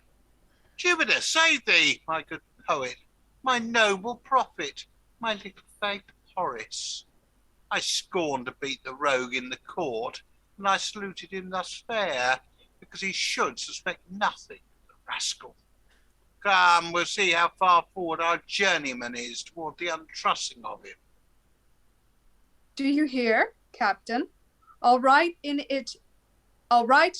Jupiter, save thee, my good poet, my noble prophet, my little fake Horace. I scorned to beat the rogue in the court, and I saluted him thus fair, because he should suspect nothing, the rascal. Come, we'll see how far forward our journeyman is toward the untrussing of him. Do you hear, Captain? I'll write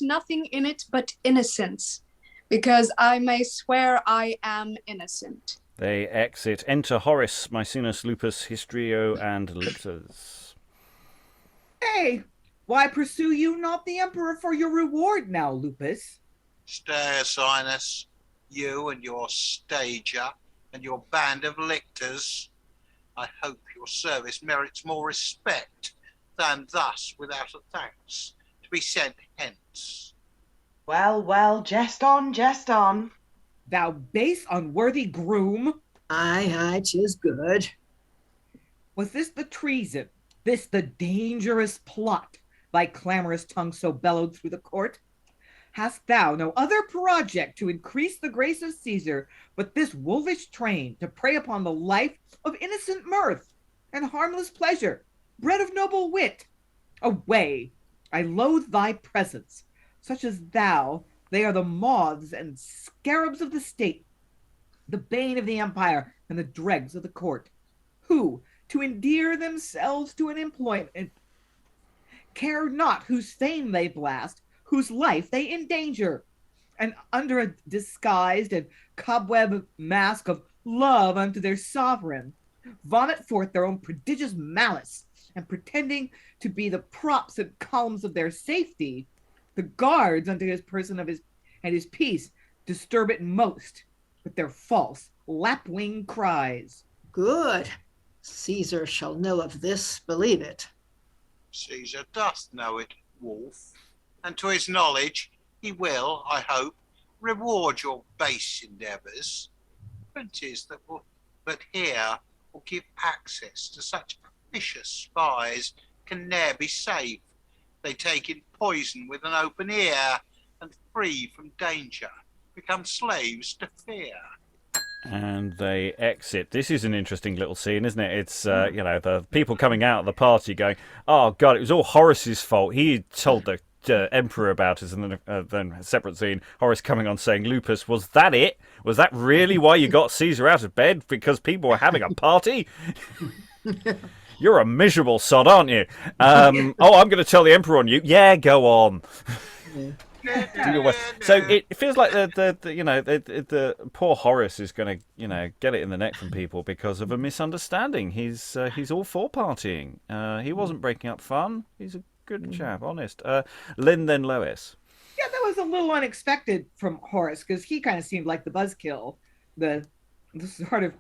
nothing in it but innocence, because I may swear I am innocent. They exit. Enter Horace, Mecaenas, Lupus, Histrio, and Lictors. Hey, why pursue you not the Emperor for your reward now, Lupus? Stay, Sinus, you and your stager and your band of lictors. I hope your service merits more respect than thus, without a thanks, to be sent hence. Well, well, jest on, jest on. Thou base, unworthy groom! Aye, 'tis good. Was this the treason, this the dangerous plot, thy clamorous tongue so bellowed through the court? Hast thou no other project to increase the grace of Caesar but this wolvish train to prey upon the life of innocent mirth and harmless pleasure, bred of noble wit? Away! I loathe thy presence. Such as thou, they are the moths and scarabs of the state, the bane of the empire and the dregs of the court, who, to endear themselves to an employment, care not whose fame they blast, whose life they endanger, and under a disguised and cobweb mask of love unto their sovereign, vomit forth their own prodigious malice, and pretending to be the props and columns of their safety, the guards unto his person and his peace disturb it most with their false lapwing cries. Good. Caesar shall know of this, believe it. Caesar doth know it, wolf, and to his knowledge he will, I hope, reward your base endeavours. Princes that will but here will give access to such vicious spies can ne'er be safe. They take in poison with an open ear, and free from danger, become slaves to fear. And they exit. This is an interesting little scene, isn't it? It's, the people coming out of the party going, oh, God, it was all Horace's fault. He told the Emperor about us. And then a separate scene, Horace coming on saying, Lupus, was that it? Was that really why you got Caesar out of bed? Because people were having a party? You're a miserable sod, aren't you? I'm going to tell the Emperor on you. Yeah, go on. So it feels like the poor Horace is going to get it in the neck from people because of a misunderstanding. He's all for partying. He wasn't breaking up fun. He's a good chap, honest. Lynn, then Lois. Yeah, that was a little unexpected from Horace because he kind of seemed like the buzzkill, the sort of,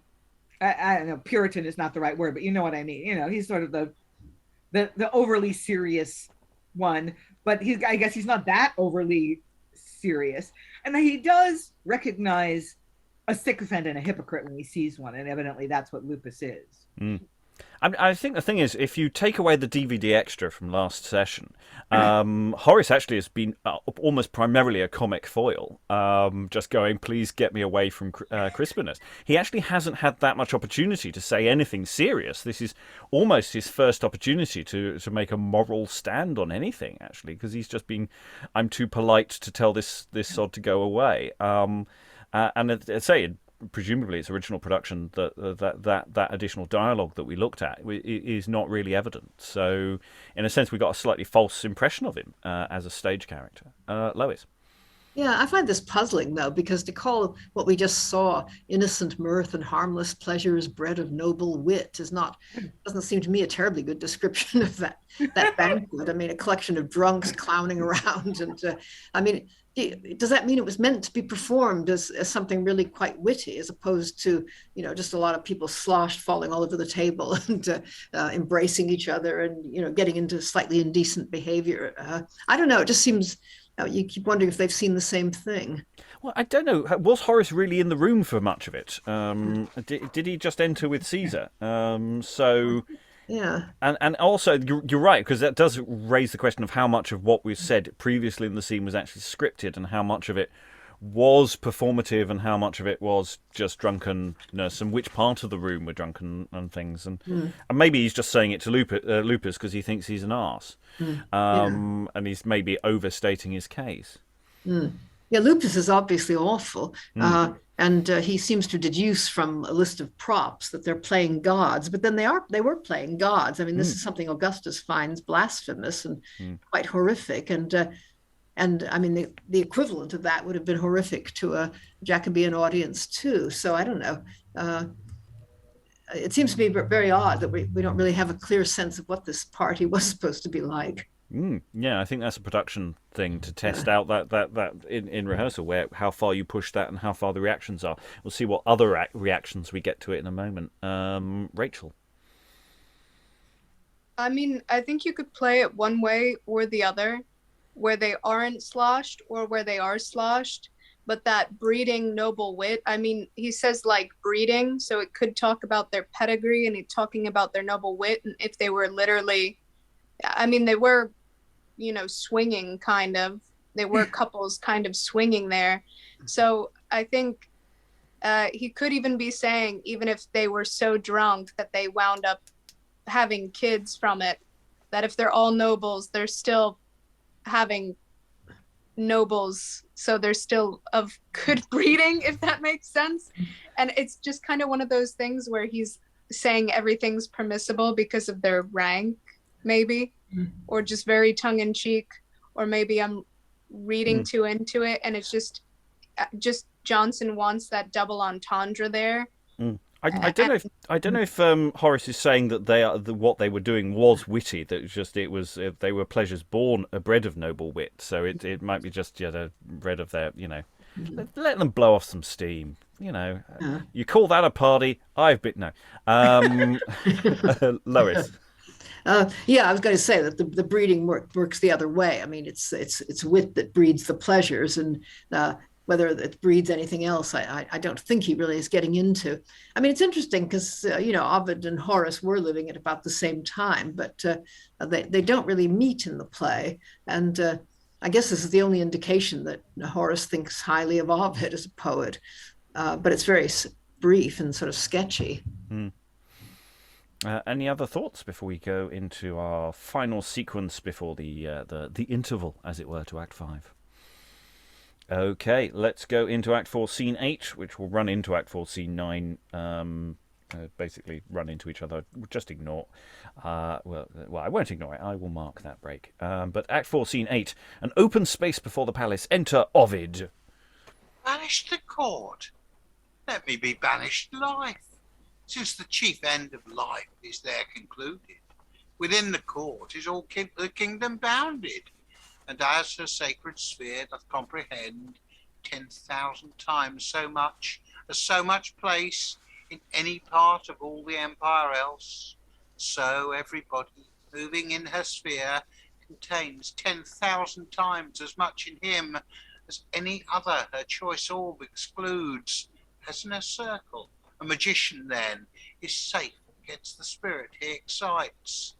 I don't know, Puritan is not the right word, but you know what I mean. He's sort of the overly serious one, but I guess he's not that overly serious. And he does recognize a sycophant and a hypocrite when he sees one, and evidently that's what Lupus is. I think the thing is, if you take away the DVD extra from last session, Horace actually has been almost primarily a comic foil, just going, please get me away from Crispinus. He actually hasn't had that much opportunity to say anything serious. This is almost his first opportunity to make a moral stand on anything, actually, because he's just been, I'm too polite to tell this sod to go away. And I say, presumably its original production, that additional dialogue that we looked at is not really evident. So in a sense we got a slightly false impression of him as a stage character. Lois. Yeah, I find this puzzling, though, because to call what we just saw innocent mirth and harmless pleasures bred of noble wit doesn't seem to me a terribly good description of that banquet. I mean, a collection of drunks clowning around. And I mean, does that mean it was meant to be performed as something really quite witty, as opposed to, just a lot of people sloshed, falling all over the table and embracing each other and, getting into slightly indecent behavior? I don't know. It just seems... You keep wondering if they've seen the same thing. Well, I don't know. Was Horace really in the room for much of it? Did he just enter with Caesar? Yeah. And also, you're right, because that does raise the question of how much of what we've said previously in the scene was actually scripted and how much of it was performative and how much of it was just drunkenness and which part of the room were drunken and things. And maybe he's just saying it to Lupus because he thinks he's an arse. And he's maybe overstating his case. Yeah, Lupus is obviously awful. And he seems to deduce from a list of props that they're playing gods, but then they were playing gods. I mean, this is something Augustus finds blasphemous and quite horrific. And I mean, the equivalent of that would have been horrific to a Jacobean audience too. So I don't know. It seems to me very odd that we don't really have a clear sense of what this party was supposed to be like. Yeah, I think that's a production thing to test out that in rehearsal, how far you push that and how far the reactions are. We'll see what other reactions we get to it in a moment. Rachael. I mean, I think you could play it one way or the other, where they aren't sloshed or where they are sloshed, but that breeding noble wit, I mean, he says like breeding, so it could talk about their pedigree and he's talking about their noble wit. And if they were literally, I mean, they were, swinging kind of, they were couples kind of swinging there. So I think he could even be saying, even if they were so drunk that they wound up having kids from it, that if they're all nobles, they're still having nobles, so they're still of good breeding, if that makes sense. And it's just kind of one of those things where he's saying everything's permissible because of their rank, maybe, or just very tongue-in-cheek, or maybe I'm reading too into it and it's just Jonson wants that double entendre there. I don't know if Horace is saying that what they were doing was witty. That they were pleasures bred of noble wit. So it might be just bred of their let them blow off some steam. You call that a party? I've been no. Lois. Yeah, I was going to say that the breeding works the other way. I mean, it's wit that breeds the pleasures, and whether it breeds anything else, I don't think he really is getting into. I mean, it's interesting because, Ovid and Horace were living at about the same time, but they don't really meet in the play. And I guess this is the only indication that Horace thinks highly of Ovid as a poet, but it's very brief and sort of sketchy. Any other thoughts before we go into our final sequence before the interval, as it were, to Act 5? Okay, let's go into Act 4, Scene 8, which will run into Act 4, Scene 9, basically run into each other. Just ignore. Well, I won't ignore it. I will mark that break. But Act 4, Scene 8, an open space before the palace. Enter Ovid. Banish the court. Let me be banished life, since the chief end of life is there concluded. Within the court is all the kingdom bounded, and as her sacred sphere doth comprehend 10,000 times so much as so much place in any part of all the empire else, so everybody moving in her sphere contains 10,000 times as much in him as any other her choice orb excludes. As in a circle, a magician then is safe against the spirit he excites,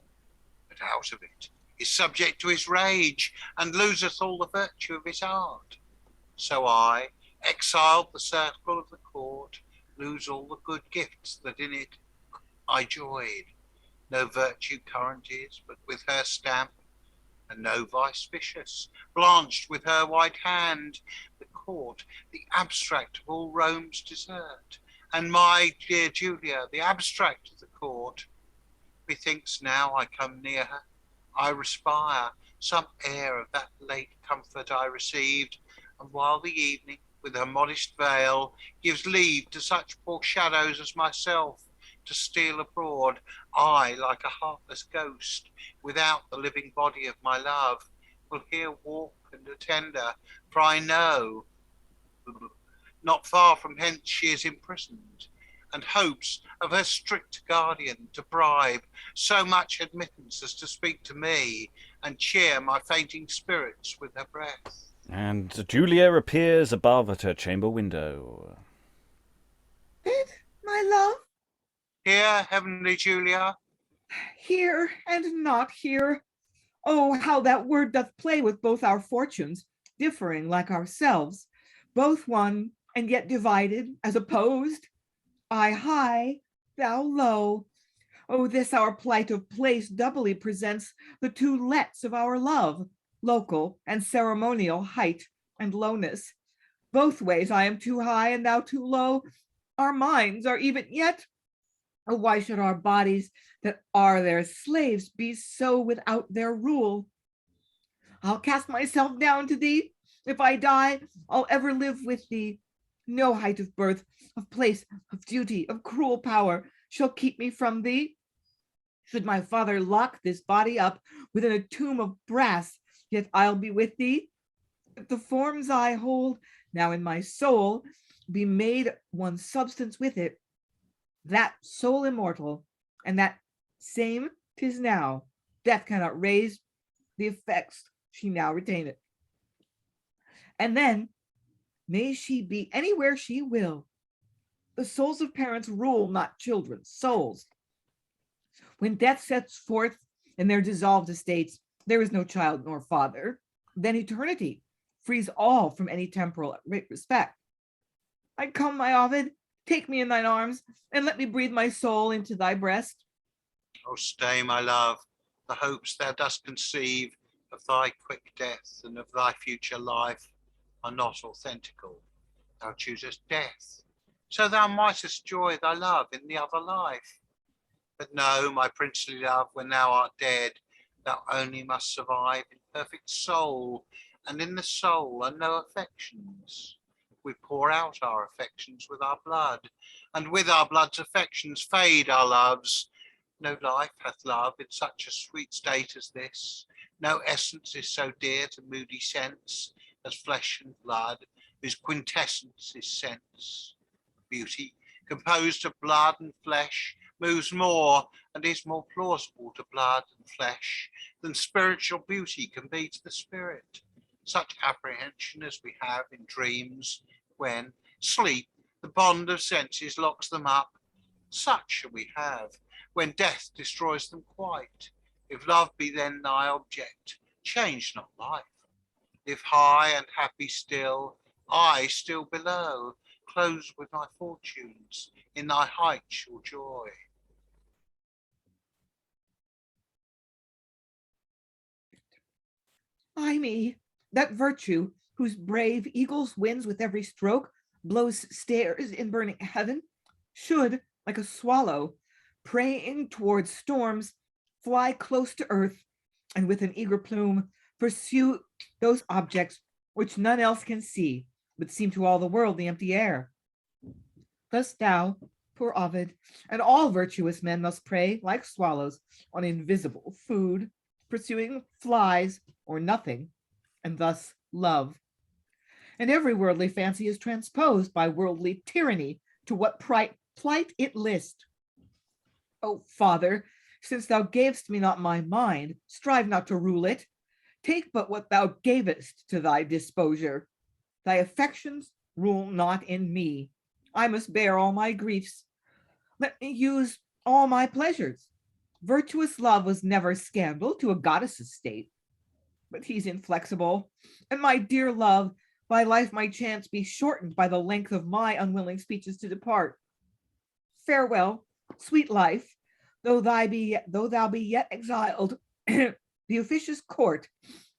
but out of it is subject to his rage, and loseth all the virtue of his art. So I, exiled the circle of the court, lose all the good gifts that in it I joyed. No virtue current is, but with her stamp, and no vice vicious, blanched with her white hand. The court, the abstract of all Rome's desert, and my dear Julia, the abstract of the court. Methinks now I come near her, I respire some air of that late comfort I received, and while the evening, with her modest veil, gives leave to such poor shadows as myself to steal abroad, I, like a heartless ghost, without the living body of my love, will here walk and attend her, for I know, not far from hence she is imprisoned, and hopes of her strict guardian to bribe so much admittance as to speak to me, and cheer my fainting spirits with her breath. And Julia appears above at her chamber window. My love, Here, heavenly Julia, here and not here. Oh, how that word doth play with both our fortunes, differing like ourselves, both one and yet divided, as opposed. I high, thou low. Oh, this our plight of place doubly presents the two lets of our love, local and ceremonial height and lowness. Both ways I am too high and thou too low. Our minds are even yet. Oh, why should our bodies that are their slaves be so without their rule? I'll cast myself down to thee. If I die, I'll ever live with thee. No height of birth, of place, of duty, of cruel power shall keep me from thee. Should my father lock this body up within a tomb of brass, yet I'll be with thee. If the forms I hold now in my soul be made one substance with it, that soul immortal, and that same 'tis now, death cannot raise the effects she now retaineth. And then may she be anywhere she will. The souls of parents rule not children's souls. When death sets forth in their dissolved estates, there is no child nor father. Then eternity frees all from any temporal respect. I come, my Ovid, take me in thine arms, and let me breathe my soul into thy breast. O stay, my love, the hopes thou dost conceive of thy quick death and of thy future life are not authentical. Thou choosest death, so thou mightest joy thy love in the other life. But no, my princely love, when thou art dead, thou only must survive in perfect soul, and in the soul are no affections. We pour out our affections with our blood, and with our blood's affections fade our loves. No life hath love in such a sweet state as this. No essence is so dear to moody sense as flesh and blood, whose quintessence is sense. Beauty, composed of blood and flesh, moves more and is more plausible to blood and flesh than spiritual beauty can be to the spirit. Such apprehension as we have in dreams, when sleep, the bond of senses, locks them up, such shall we have when death destroys them quite. If love be then thy object, change not life. If high and happy still, I still below, close with my fortunes, in thy height shall joy. Ay me, that virtue, whose brave eagle's wings with every stroke blows stairs in burning heaven, should, like a swallow, praying towards storms, fly close to earth, and with an eager plume pursue those objects which none else can see, but seem to all the world the empty air. Thus thou, poor Ovid, and all virtuous men must prey, like swallows, on invisible food, pursuing flies or nothing, and thus love. And every worldly fancy is transposed by worldly tyranny to what plight it list. O Father, since thou gavest me not my mind, strive not to rule it. Take but what thou gavest to thy disposure. Thy affections rule not in me. I must bear all my griefs. Let me use all my pleasures. Virtuous love was never scandal to a goddess's state. But he's inflexible, and my dear love, thy life might chance be shortened by the length of my unwilling speeches to depart. Farewell, sweet life, though thou be yet exiled, the officious court,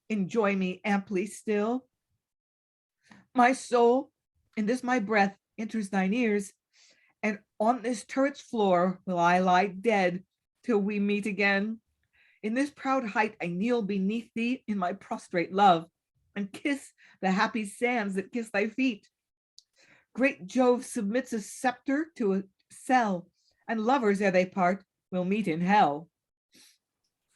enjoy me amply still. My soul, in this my breath, enters thine ears, and on this turret's floor will I lie dead till we meet again. In this proud height I kneel beneath thee in my prostrate love, and kiss the happy sands that kiss thy feet. Great Jove submits a scepter to a cell, and lovers ere they part will meet in hell.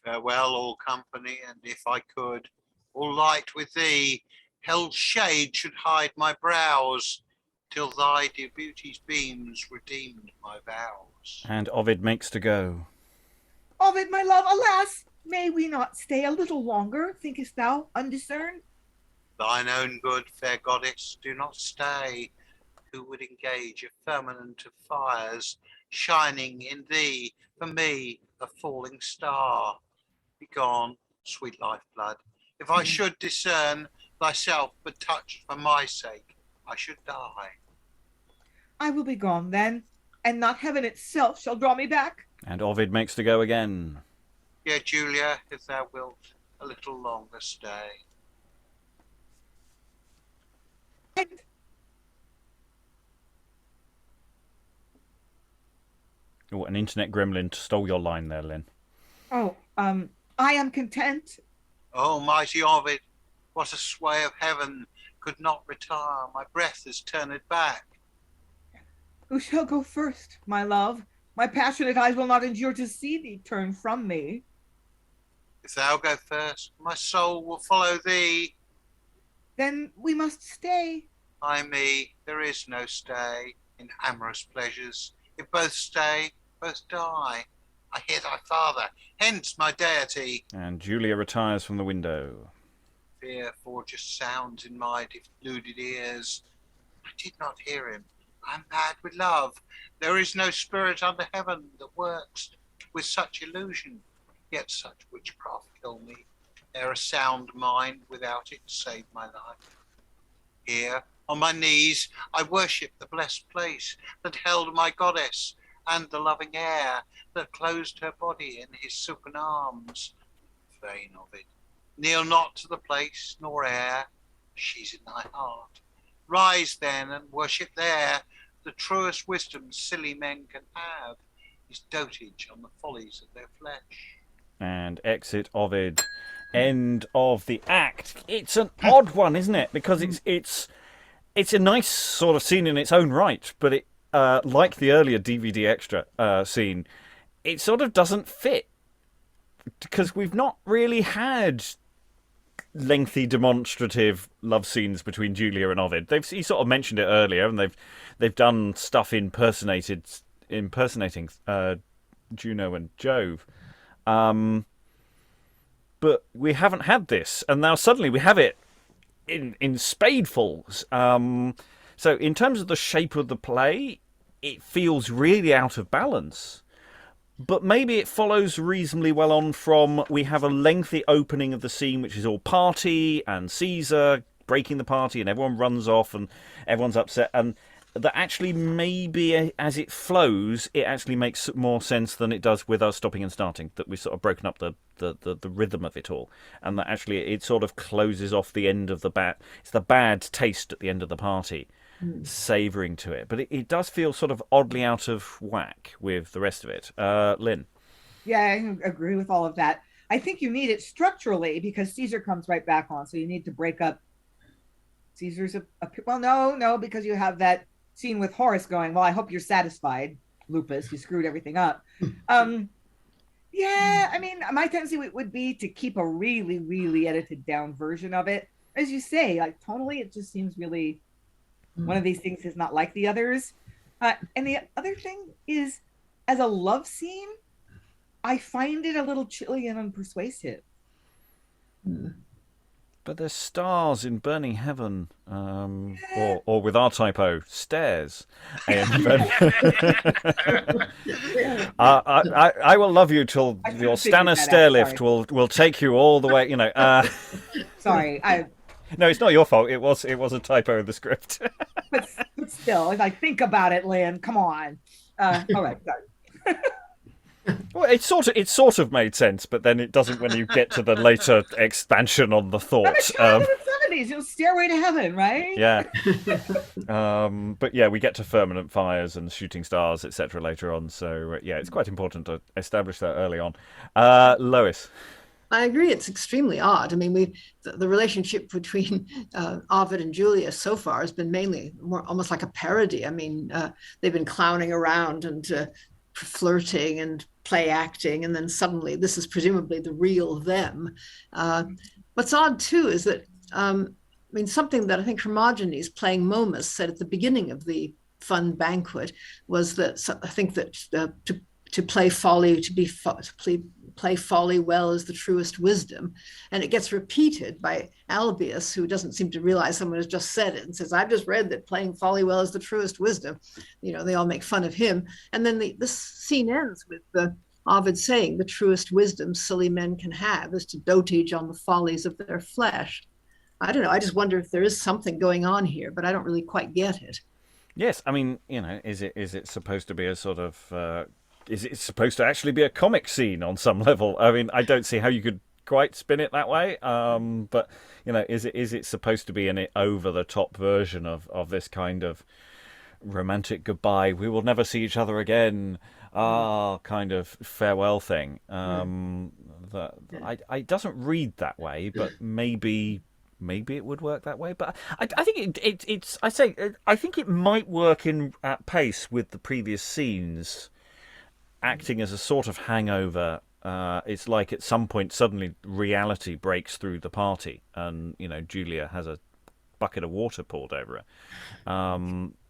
Farewell, all company, and if I could, all light with thee, hell's shade should hide my brows, till thy dear beauty's beams redeemed my vows. And Ovid makes to go. Ovid, my love, alas, may we not stay a little longer, thinkest thou, undiscerned? Thine own good, fair goddess, do not stay. Who would engage a firmament of fires, shining in thee, for me, a falling star? Begone, sweet lifeblood. If I should discern thyself but touched for my sake, I should die. I will be gone then, and not heaven itself shall draw me back. And Ovid makes to go again. Yea, Julia, if thou wilt, a little longer stay. And Oh, an internet gremlin stole your line there, Lynn. I am content. O mighty Ovid, what a sway of heaven could not retire, my breath is turned back. Who shall go first, my love? My passionate eyes will not endure to see thee turn from me. If thou go first, my soul will follow thee. Then we must stay. Ay me, there is no stay in amorous pleasures. If both stay, both die. I hear thy father, hence my deity. And Julia retires from the window. Fear forges sounds in my deluded ears. I did not hear him. I am mad with love. There is no spirit under heaven that works with such illusion. Yet such witchcraft kill me. Ere a sound mind without it save my life. Here, on my knees, I worship the blessed place that held my goddess, and the loving air that closed her body in his silken arms. Vain of it, kneel not to the place nor air, she's in thy heart. Rise then and worship there. The truest wisdom silly men can have is dotage on the follies of their flesh. And exit Ovid. End of the act. It's an odd one, isn't it? Because it's a nice sort of scene in its own right, but it like the earlier DVD extra scene, it sort of doesn't fit because we've not really had lengthy demonstrative love scenes between Julia and Ovid. He sort of mentioned it earlier, and they've done stuff impersonating Juno and Jove, but we haven't had this, and now suddenly we have it in spadefuls. So in terms of the shape of the play, it feels really out of balance. But maybe it follows reasonably well on from, we have a lengthy opening of the scene, which is all party and Caesar breaking the party and everyone runs off and everyone's upset. And that actually maybe as it flows, it actually makes more sense than it does with us stopping and starting, that we've sort of broken up the rhythm of it all. And that actually it sort of closes off the end of it's the bad taste at the end of the party. Savouring to it, but it does feel sort of oddly out of whack with the rest of it. Lynn? Yeah, I agree with all of that. I think you need it structurally because Caesar comes right back on, so you need to break up Caesar's no, because you have that scene with Horace going, well, I hope you're satisfied, Lupus, you screwed everything up. Yeah, I mean, my tendency would be to keep a really, really edited down version of it. As you say, like tonally, it just seems really one of these things is not like the others. And the other thing is, as a love scene, I find it a little chilly and unpersuasive. But there's stars in burning heaven, or with our typo, stairs. I will love you till your Stanner stair lift will take you all the way. Sorry, No, it's not your fault. It was a typo in the script. but still, if I think about it, Lynn, come on. All right, sorry. Well, it sort of made sense, but then it doesn't when you get to the later expansion on the thought. The 70s, Stairway to Heaven, right? Yeah. But yeah, we get to firmament fires and shooting stars, etc. later on. So yeah, it's quite important to establish that early on. Lois. I agree. It's extremely odd. I mean, the relationship between Ovid and Julia so far has been mainly more almost like a parody. I mean, they've been clowning around and flirting and play acting, and then suddenly this is presumably the real them. What's odd too is that something that I think Hermogenes playing Momus said at the beginning of the fun banquet was that I think that to play folly, play folly well is the truest wisdom. And it gets repeated by Albius, who doesn't seem to realize someone has just said it, and says, I've just read that playing folly well is the truest wisdom. They all make fun of him. And then this scene ends with Ovid saying, the truest wisdom silly men can have is to dotage on the follies of their flesh. I don't know. I just wonder if there is something going on here, but I don't really quite get it. Yes. I mean, is it supposed to be a sort of... is it supposed to actually be a comic scene on some level? I mean, I don't see how you could quite spin it that way. But is it supposed to be an over-the-top version of this kind of romantic goodbye? We will never see each other again. Kind of farewell thing. That it doesn't read that way, but maybe it would work that way. But I think I think it might work at pace with the previous scenes. Acting as a sort of hangover, it's like at some point suddenly reality breaks through the party, and Julia has a bucket of water poured over her.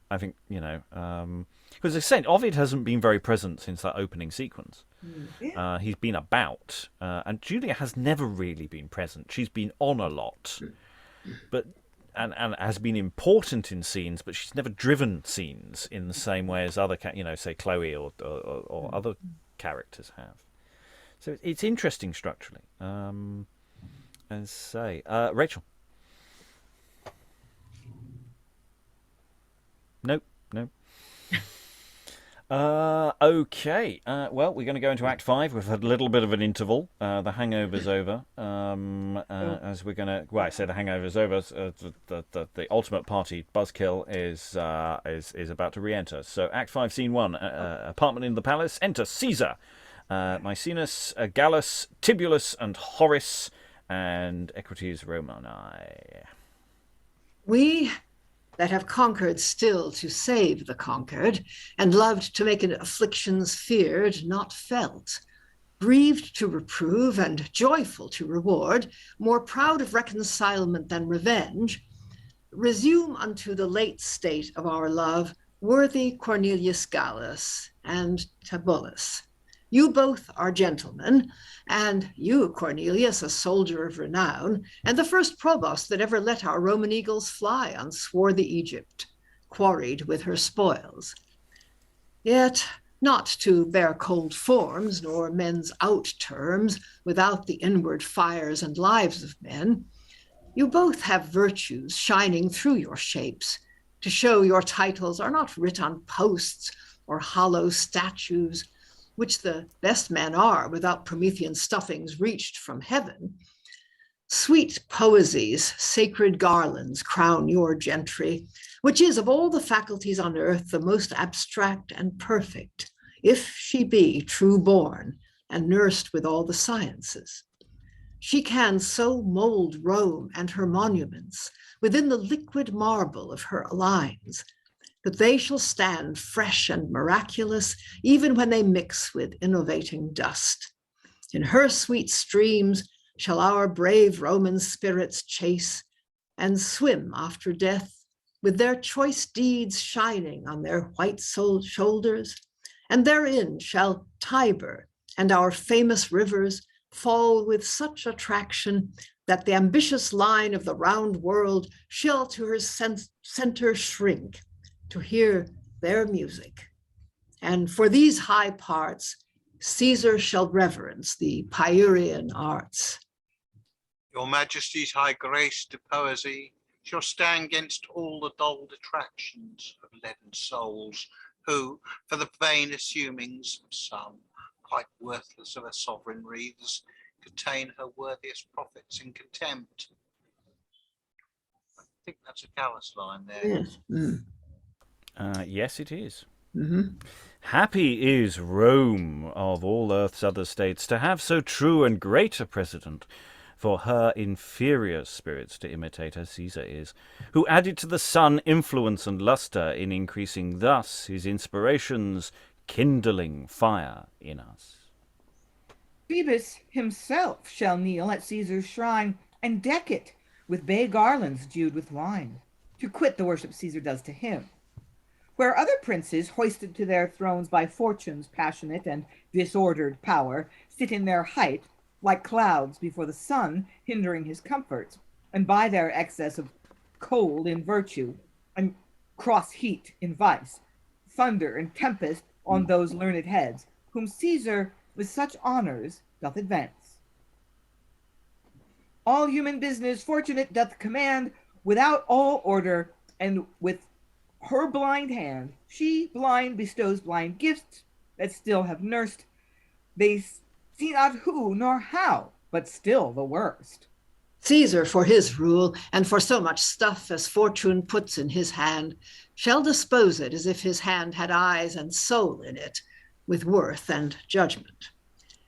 I think because as I said, Ovid hasn't been very present since that opening sequence. He's been about, and Julia has never really been present. She's been on a lot, but. And has been important in scenes, but she's never driven scenes in the same way as other, say Chloe or other characters have. So it's interesting structurally. As say, Rachael. Nope. Okay. Well, we're going to go into Act 5. We've had a little bit of an interval. The hangover's over. As we're going to... Well, I say the hangover's over. The ultimate party buzzkill is about to re-enter. So Act 5, Scene 1. Apartment in the palace. Enter Caesar, Maecenas, Gallus, Tibullus, and Horace, and Eques Romani. We... that have conquered still to save the conquered, and loved to make afflictions feared, not felt, grieved to reprove and joyful to reward, more proud of reconcilement than revenge, resume unto the late state of our love, worthy Cornelius Gallus and Tibullus. You both are gentlemen, and you, Cornelius, a soldier of renown, and the first provost that ever let our Roman eagles fly on swarthy Egypt, quarried with her spoils. Yet not to bear cold forms, nor men's out terms, without the inward fires and lives of men, you both have virtues shining through your shapes, to show your titles are not writ on posts or hollow statues, which the best men are without Promethean stuffings reached from heaven. Sweet poesies, sacred garlands crown your gentry, which is of all the faculties on earth the most abstract and perfect, if she be true born and nursed with all the sciences. She can so mold Rome and her monuments within the liquid marble of her lines, that they shall stand fresh and miraculous, even when they mix with innovating dust. In her sweet streams shall our brave Roman spirits chase, and swim after death, with their choice deeds shining on their white shoulders, and therein shall Tiber and our famous rivers fall with such attraction that the ambitious line of the round world shall to her center shrink to hear their music. And for these high parts, Caesar shall reverence the Pyrean arts. Your Majesty's high grace to poesy shall stand against all the dull detractions of leaden souls, who, for the vain assumings of some, quite worthless of her sovereign wreaths, contain her worthiest prophets in contempt. I think that's a Gallus line there. Yes. Yes, it is. Mm-hmm. Happy is Rome of all earth's other states to have so true and great a president, for her inferior spirits to imitate as Caesar is, who added to the sun influence and lustre in increasing thus his inspirations, kindling fire in us. Phoebus himself shall kneel at Caesar's shrine and deck it with bay garlands dewed with wine, to quit the worship Caesar does to him. Where other princes, hoisted to their thrones by fortune's passionate and disordered power, sit in their height like clouds before the sun, hindering his comforts, and by their excess of cold in virtue, and cross heat in vice, thunder and tempest on those learned heads, whom Caesar with such honors doth advance. All human business fortunate doth command, without all order, and with her blind hand, she blind bestows blind gifts that still have nursed. They see not who nor how, but still the worst. Caesar, for his rule, and for so much stuff as fortune puts in his hand, shall dispose it as if his hand had eyes and soul in it, with worth and judgment.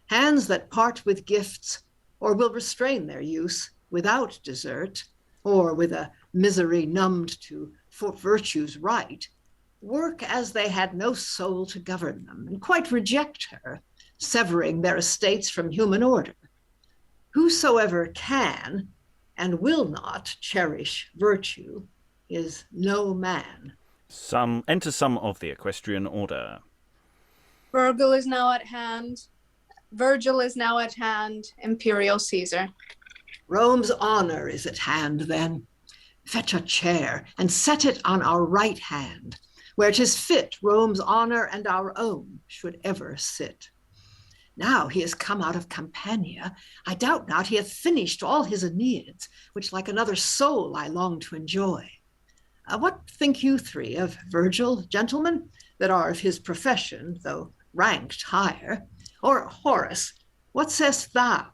Hands that part with gifts, or will restrain their use without desert, or with a misery numbed to for virtue's right, work as they had no soul to govern them, and quite reject her, severing their estates from human order. Whosoever can and will not cherish virtue is no man. Enter some of the equestrian order. Virgil is now at hand. Virgil is now at hand, Imperial Caesar. Rome's honor is at hand then. Fetch a chair and set it on our right hand, where 'tis fit Rome's honor and our own should ever sit. Now he is come out of Campania, I doubt not he hath finished all his Aeneads, which like another soul I long to enjoy. What think you three of Virgil, gentlemen, that are of his profession, though ranked higher? Or Horace, what sayest thou,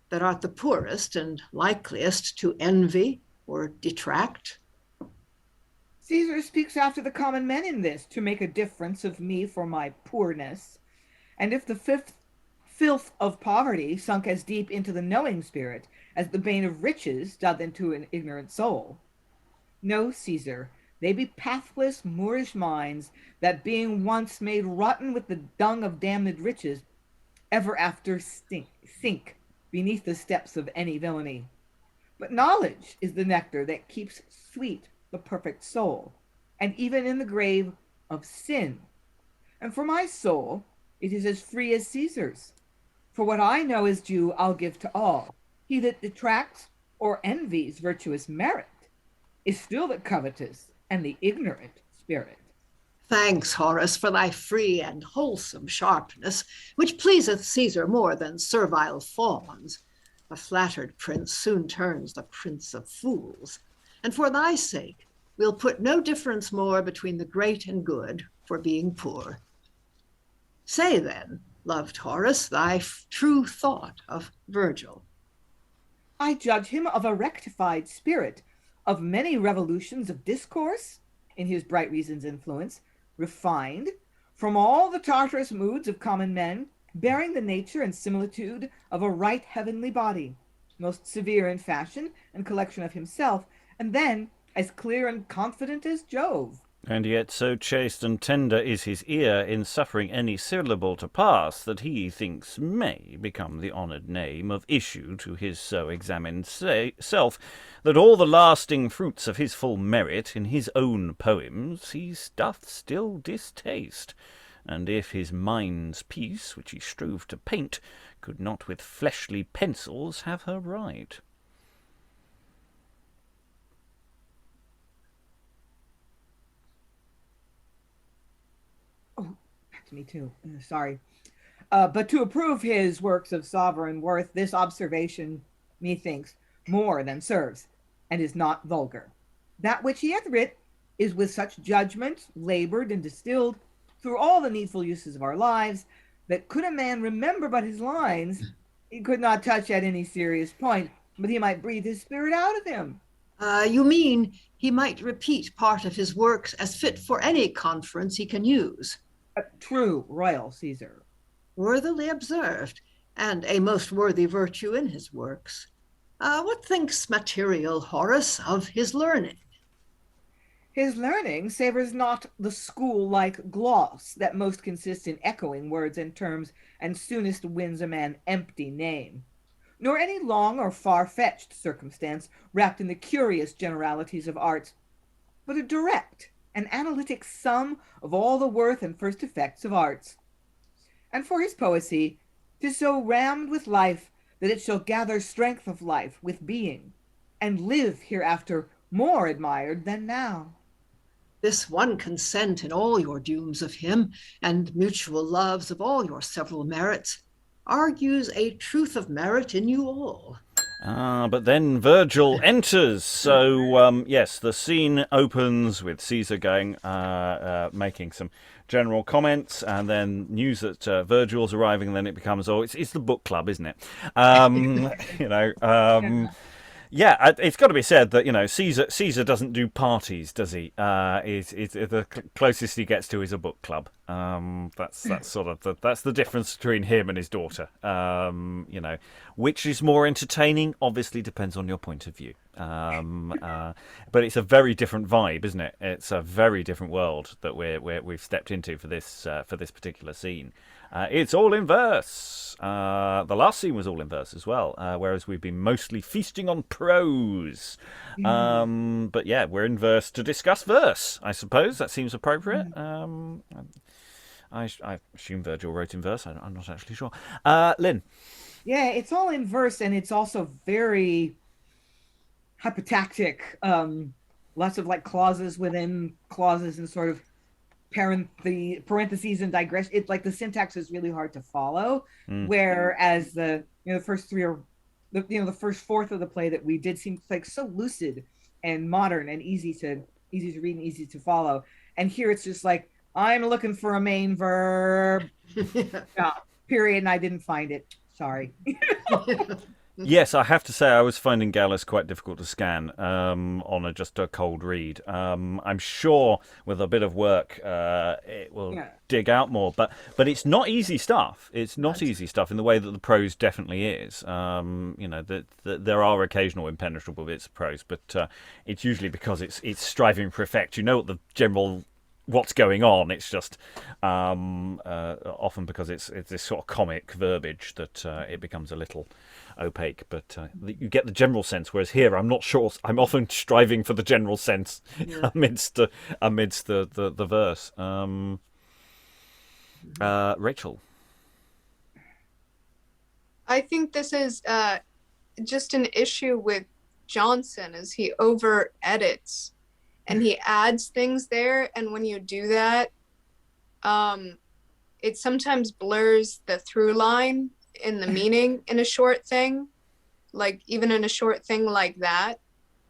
that art the poorest and likeliest to envy or detract? Caesar speaks after the common men in this, to make a difference of me for my poorness. And if the filth of poverty sunk as deep into the knowing spirit as the bane of riches doth into an ignorant soul. No, Caesar, they be pathless Moorish minds, that being once made rotten with the dung of damned riches, ever after sink beneath the steps of any villainy. But knowledge is the nectar that keeps sweet the perfect soul, and even in the grave of sin. And for my soul, it is as free as Caesar's. For what I know is due, I'll give to all. He that detracts or envies virtuous merit is still the covetous and the ignorant spirit. Thanks, Horace, for thy free and wholesome sharpness, which pleaseth Caesar more than servile fawns. A flattered prince soon turns the prince of fools. And for thy sake, we'll put no difference more between the great and good for being poor. Say then, loved Horace, thy true thought of Virgil. I judge him of a rectified spirit, of many revolutions of discourse, in his bright reason's influence, refined from all the Tartarus moods of common men, bearing the nature and similitude of a right heavenly body, most severe in fashion and collection of himself, and then as clear and confident as Jove. And yet so chaste and tender is his ear in suffering any syllable to pass, that he thinks may become the honoured name of issue to his so examined self, that all the lasting fruits of his full merit in his own poems he doth still distaste. And if his mind's peace, which he strove to paint, could not with fleshly pencils have her right. It's me too. Sorry. But to approve his works of sovereign worth, this observation, methinks, more than serves, and is not vulgar. That which he hath writ is with such judgment labored and distilled through all the needful uses of our lives, that could a man remember but his lines, he could not touch at any serious point, but he might breathe his spirit out of him. You mean he might repeat part of his works as fit for any conference he can use? True, royal Caesar. Worthily observed, and a most worthy virtue in his works. What thinks material Horace of his learning? His learning savors not the school-like gloss that most consists in echoing words and terms, and soonest wins a man empty name, nor any long or far-fetched circumstance wrapped in the curious generalities of arts, but a direct and analytic sum of all the worth and first effects of arts. And for his poesy, 'tis so rammed with life that it shall gather strength of life with being, and live hereafter more admired than now. This one consent in all your dooms of him, and mutual loves of all your several merits, argues a truth of merit in you all. But then Virgil enters. So, yes, the scene opens with Caesar going, making some general comments, and then news that Virgil's arriving, and then it becomes, it's the book club, isn't it? Yeah, it's got to be said that Caesar doesn't do parties, does he? It's the closest he gets to is a book club. That's sort of that's the difference between him and his daughter. Which is more entertaining? Obviously, depends on your point of view. But it's a very different vibe, isn't it? It's a very different world that we've stepped into for this particular scene. It's all in verse. The last scene was all in verse as well, whereas we've been mostly feasting on prose. But yeah, we're in verse to discuss verse, I suppose. That seems appropriate. I assume Virgil wrote in verse. I'm not actually sure. Lynn? Yeah, it's all in verse, and it's also very hypotactic. Lots of clauses within clauses and sort of parentheses and digression. It's like the syntax is really hard to follow. Whereas the first three are the first fourth of the play that we did seemed like so lucid and modern and easy to read and easy to follow. And here it's just like, I'm looking for a main verb, period, and I didn't find it. Sorry. Yes, I have to say I was finding Gallus quite difficult to scan on just a cold read. I'm sure with a bit of work it will dig out more, but it's not easy stuff. It's not easy stuff in the way that the prose definitely is. There are occasional impenetrable bits of prose, but it's usually because it's striving for effect. You know what the general what's going on. It's just often because it's this sort of comic verbiage that it becomes a little opaque, but you get the general sense, whereas here I'm not sure. I'm often striving for the general sense amidst the verse. Rachael? I think this is just an issue with Jonson, as he over edits and he adds things there, and when you do that, it sometimes blurs the through line in the meaning in a short thing, like even in a short thing like that.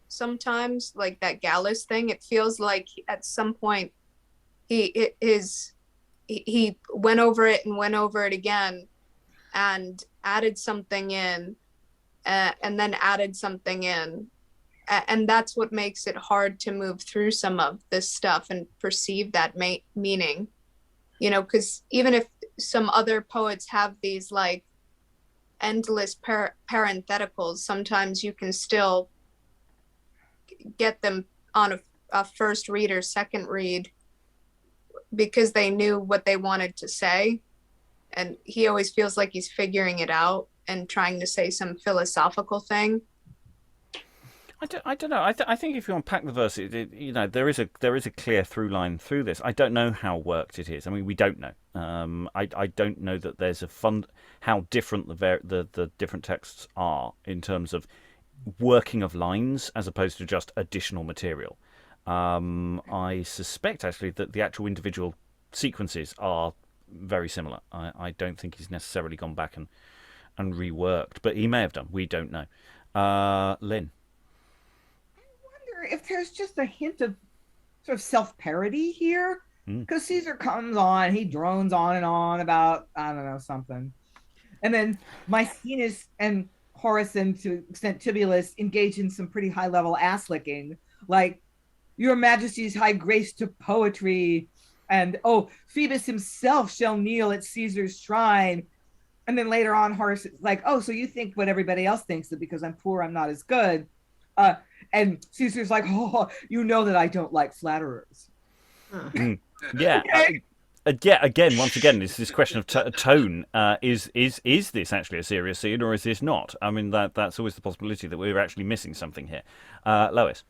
Sometimes, like that Gallus thing, it feels like at some point he went over it and went over it again and added something in, and then added something in, and that's what makes it hard to move through some of this stuff and perceive that meaning, because even if some other poets have these like endless parentheticals, sometimes you can still get them on a first read or second read because they knew what they wanted to say, and he always feels like he's figuring it out and trying to say some philosophical thing. I don't know. I think if you unpack the verse, there is a clear through line through this. I don't know how worked it is. I mean, we don't know. I don't know that there's how different the different texts are in terms of working of lines as opposed to just additional material. I suspect actually that the actual individual sequences are very similar. I don't think he's necessarily gone back and reworked, but he may have done. We don't know. Lynn? I wonder if there's just a hint of sort of self-parody here. Because Caesar comes on, he drones on and on about, I don't know, something. And then Mecaenas and Horace, and to an extent Tibullus, engage in some pretty high-level ass-licking, like, your majesty's high grace to poetry, and, oh, Phoebus himself shall kneel at Caesar's shrine. And then later on, Horace is like, oh, so you think what everybody else thinks, that because I'm poor, I'm not as good. And Caesar's like, oh, you know that I don't like flatterers. Yeah. Again, once again, it's this question of tone. Is this actually a serious scene, or is this not? I mean, that's always the possibility that we're actually missing something here. Lois?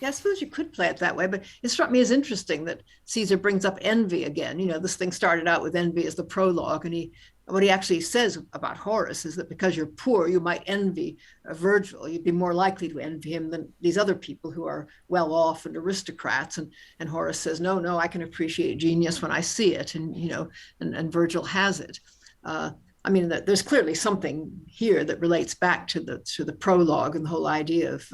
Yeah, I suppose you could play it that way, but it struck me as interesting that Caesar brings up envy again. You know, this thing started out with envy as the prologue, and what he actually says about Horace is that because you're poor, you might envy Virgil. You'd be more likely to envy him than these other people who are well off and aristocrats. And Horace says, no, I can appreciate genius when I see it, and Virgil has it. I mean, there's clearly something here that relates back to the prologue and the whole idea of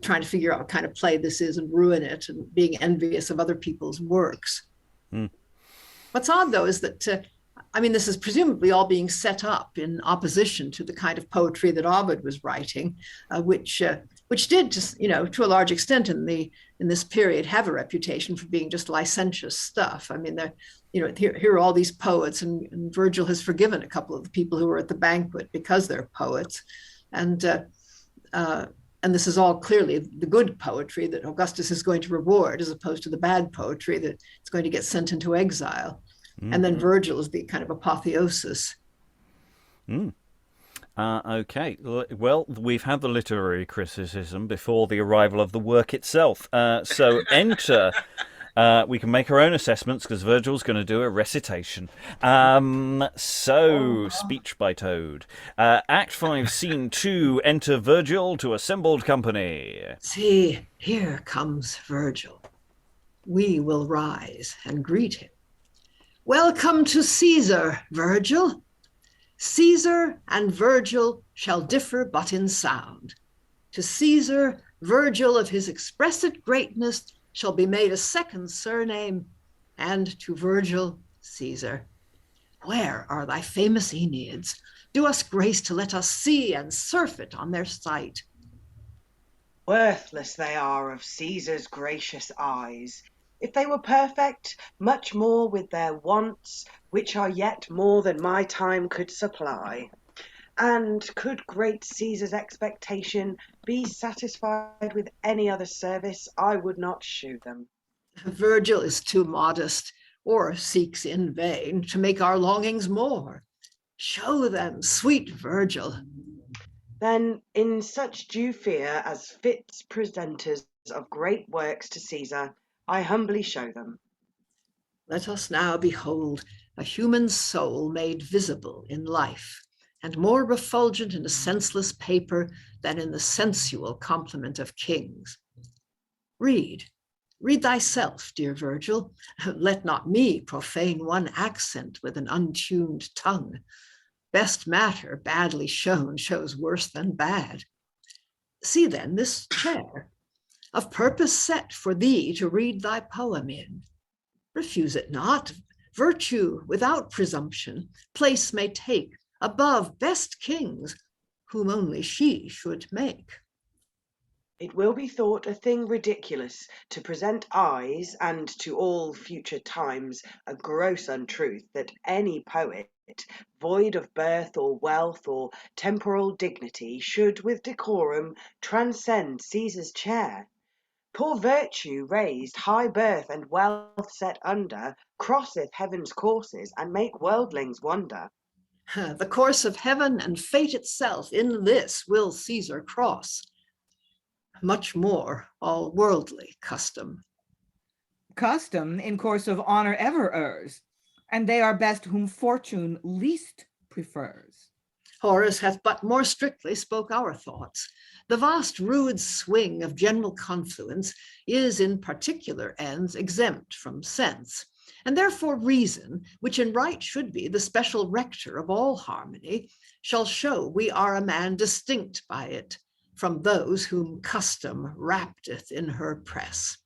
trying to figure out what kind of play this is and ruin it, and being envious of other people's works. What's odd, though, is that, this is presumably all being set up in opposition to the kind of poetry that Ovid was writing, which did just, to a large extent in this period have a reputation for being just licentious stuff. I mean, here are all these poets, and Virgil has forgiven a couple of the people who were at the banquet because they're poets. And this is all clearly the good poetry that Augustus is going to reward, as opposed to the bad poetry that it's going to get sent into exile. And then Virgil is the kind of apotheosis. Okay. Well, we've had the literary criticism before the arrival of the work itself. So enter... we can make our own assessments, because Virgil's going to do a recitation. Speech by Toad. Act 5, Scene 2, enter Virgil to assembled company. See, here comes Virgil. We will rise and greet him. Welcome to Caesar, Virgil. Caesar and Virgil shall differ but in sound. To Caesar, Virgil of his expressed greatness shall be made a second surname, and to Virgil, Caesar. Where are thy famous Aeneids? Do us grace to let us see and surfeit on their sight. Worthless they are of Caesar's gracious eyes. If they were perfect, much more with their wants, which are yet more than my time could supply. And could great Caesar's expectation be satisfied with any other service, I would not shew them. Virgil is too modest, or seeks in vain to make our longings more. Show them, sweet Virgil. Then in such due fear as fits presenters of great works to Caesar, I humbly show them. Let us now behold a human soul made visible in life, and more refulgent in a senseless paper than in the sensual complement of kings. Read thyself, dear Virgil. Let not me profane one accent with an untuned tongue. Best matter, badly shown, shows worse than bad. See then this chair, of purpose set for thee to read thy poem in. Refuse it not. Virtue, without presumption, place may take above best kings, whom only she should make. It will be thought a thing ridiculous to present eyes, and to all future times a gross untruth, that any poet, void of birth or wealth or temporal dignity, should with decorum transcend Caesar's chair. Poor virtue raised, high birth and wealth set under, crosseth heaven's courses, and make worldlings wonder. The course of heaven and fate itself in this will Caesar cross. Much more all worldly custom. Custom in course of honor ever errs, and they are best whom fortune least prefers. Horace hath but more strictly spoke our thoughts. The vast rude swing of general confluence is in particular ends exempt from sense, And therefore reason, which in right should be the special rector of all harmony, shall show we are a man distinct by it from those whom custom rapteth in her press.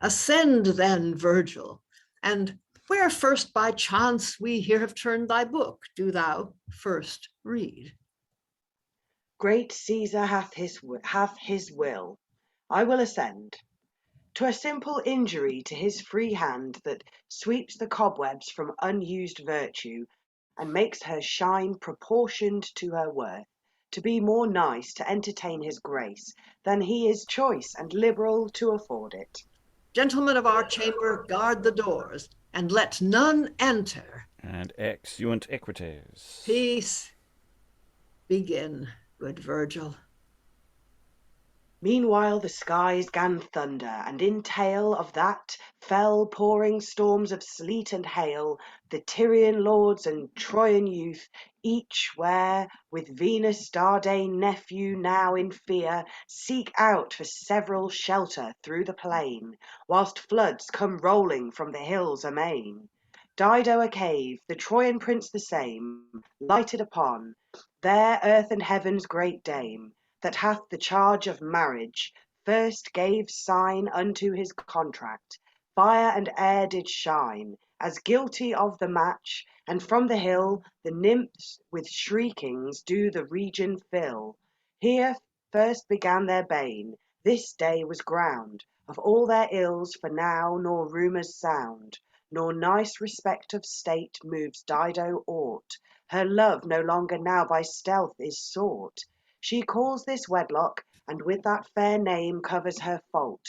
Ascend then, Virgil, and where first by chance we here have turned thy book, do thou first read. Great Caesar hath his will. I will ascend. To a simple injury to his free hand that sweeps the cobwebs from unused virtue and makes her shine proportioned to her worth, to be more nice to entertain his grace than he is choice and liberal to afford it. Gentlemen of our chamber, guard the doors, and let none enter. And exeunt equites. Peace. Begin, good Virgil. Meanwhile the skies gan thunder, and in tale of that fell pouring storms of sleet and hail, the Tyrian lords and Trojan youth, each where with Venus' Dardane nephew now in fear, seek out for several shelter through the plain, whilst floods come rolling from the hills amain. Dido a cave, the Trojan prince the same, lighted upon, there earth and heaven's great dame, that hath the charge of marriage, first gave sign unto his contract. Fire and air did shine, as guilty of the match, and from the hill the nymphs with shriekings do the region fill. Here first began their bane, this day was ground of all their ills, for now nor rumours sound, nor nice respect of state moves Dido aught. Her love no longer now by stealth is sought. She calls this wedlock, and with that fair name covers her fault.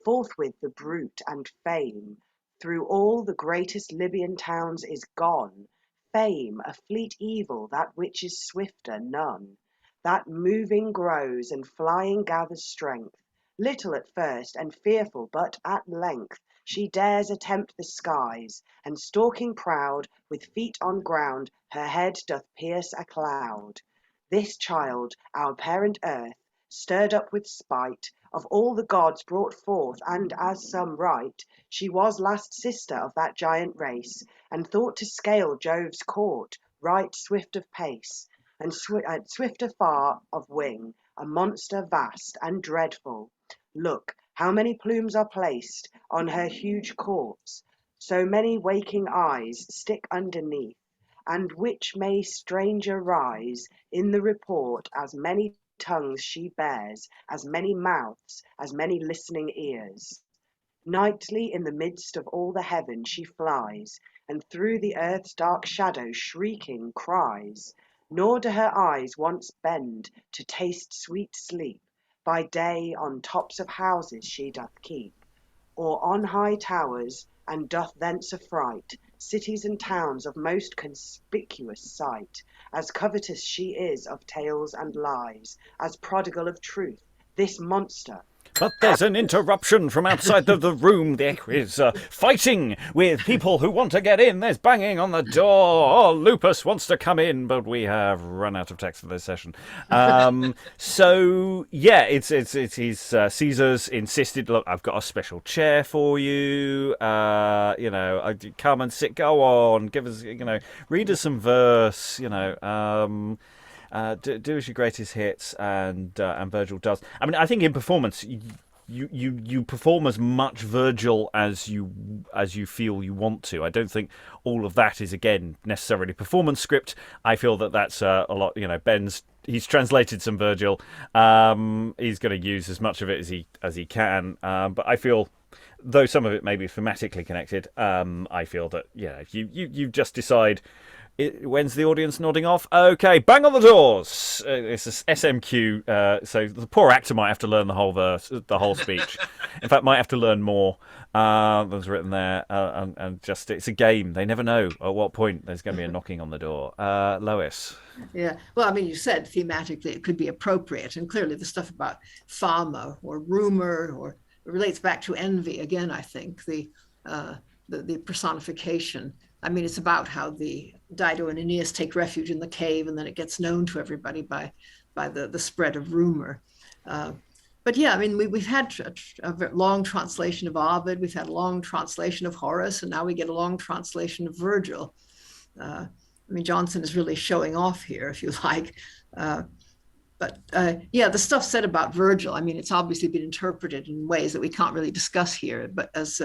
Forthwith the bruit and fame through all the greatest Libyan towns is gone. Fame, a fleet evil, that which is swifter none. That moving grows and flying gathers strength. Little at first and fearful, but at length she dares attempt the skies, and stalking proud, with feet on ground, her head doth pierce a cloud. This child, our parent earth, stirred up with spite, of all the gods brought forth, and as some right, she was last sister of that giant race, and thought to scale Jove's court, right swift of pace, and swifter far of wing, a monster vast and dreadful. Look, how many plumes are placed on her huge courts, so many waking eyes stick underneath, and which may stranger rise in the report, as many tongues she bears, as many mouths, as many listening ears. Nightly in the midst of all the heaven she flies, and through the earth's dark shadow shrieking cries. Nor do her eyes once bend to taste sweet sleep. By day on tops of houses she doth keep, or on high towers, and doth thence affright cities and towns of most conspicuous sight. As covetous she is of tales and lies, as prodigal of truth, this monster. But there's an interruption from outside the room. The Eques are fighting with people who want to get in. There's banging on the door. Oh, Lupus wants to come in, but we have run out of text for this session. So yeah, it's Caesar's insisted. Look, I've got a special chair for you. Come and sit. Go on, give us. Read us some verse. Do as your greatest hits, and Virgil does. I mean, I think in performance, you perform as much Virgil as you feel you want to. I don't think all of that is again necessarily performance script. I feel that that's a lot. He's translated some Virgil. He's going to use as much of it as he can. But I feel, though some of it may be thematically connected, I feel that you just decide. When's the audience nodding off? Okay, bang on the doors. It's a SMQ, so the poor actor might have to learn the whole verse, the whole speech. In fact, might have to learn more than's written there. And just it's a game. They never know at what point there's going to be a knocking on the door. Lois. Yeah, well, I mean, you said thematically it could be appropriate, and clearly the stuff about fama or rumor or it relates back to envy again. I think the personification. I mean, it's about how the Dido and Aeneas take refuge in the cave, and then it gets known to everybody by the spread of rumor. but yeah, I mean, we've had a long translation of Ovid, we've had a long translation of Horace, and now we get a long translation of Virgil. I mean, Jonson is really showing off here, if you like. But yeah, the stuff said about Virgil, I mean, it's obviously been interpreted in ways that we can't really discuss here, but as,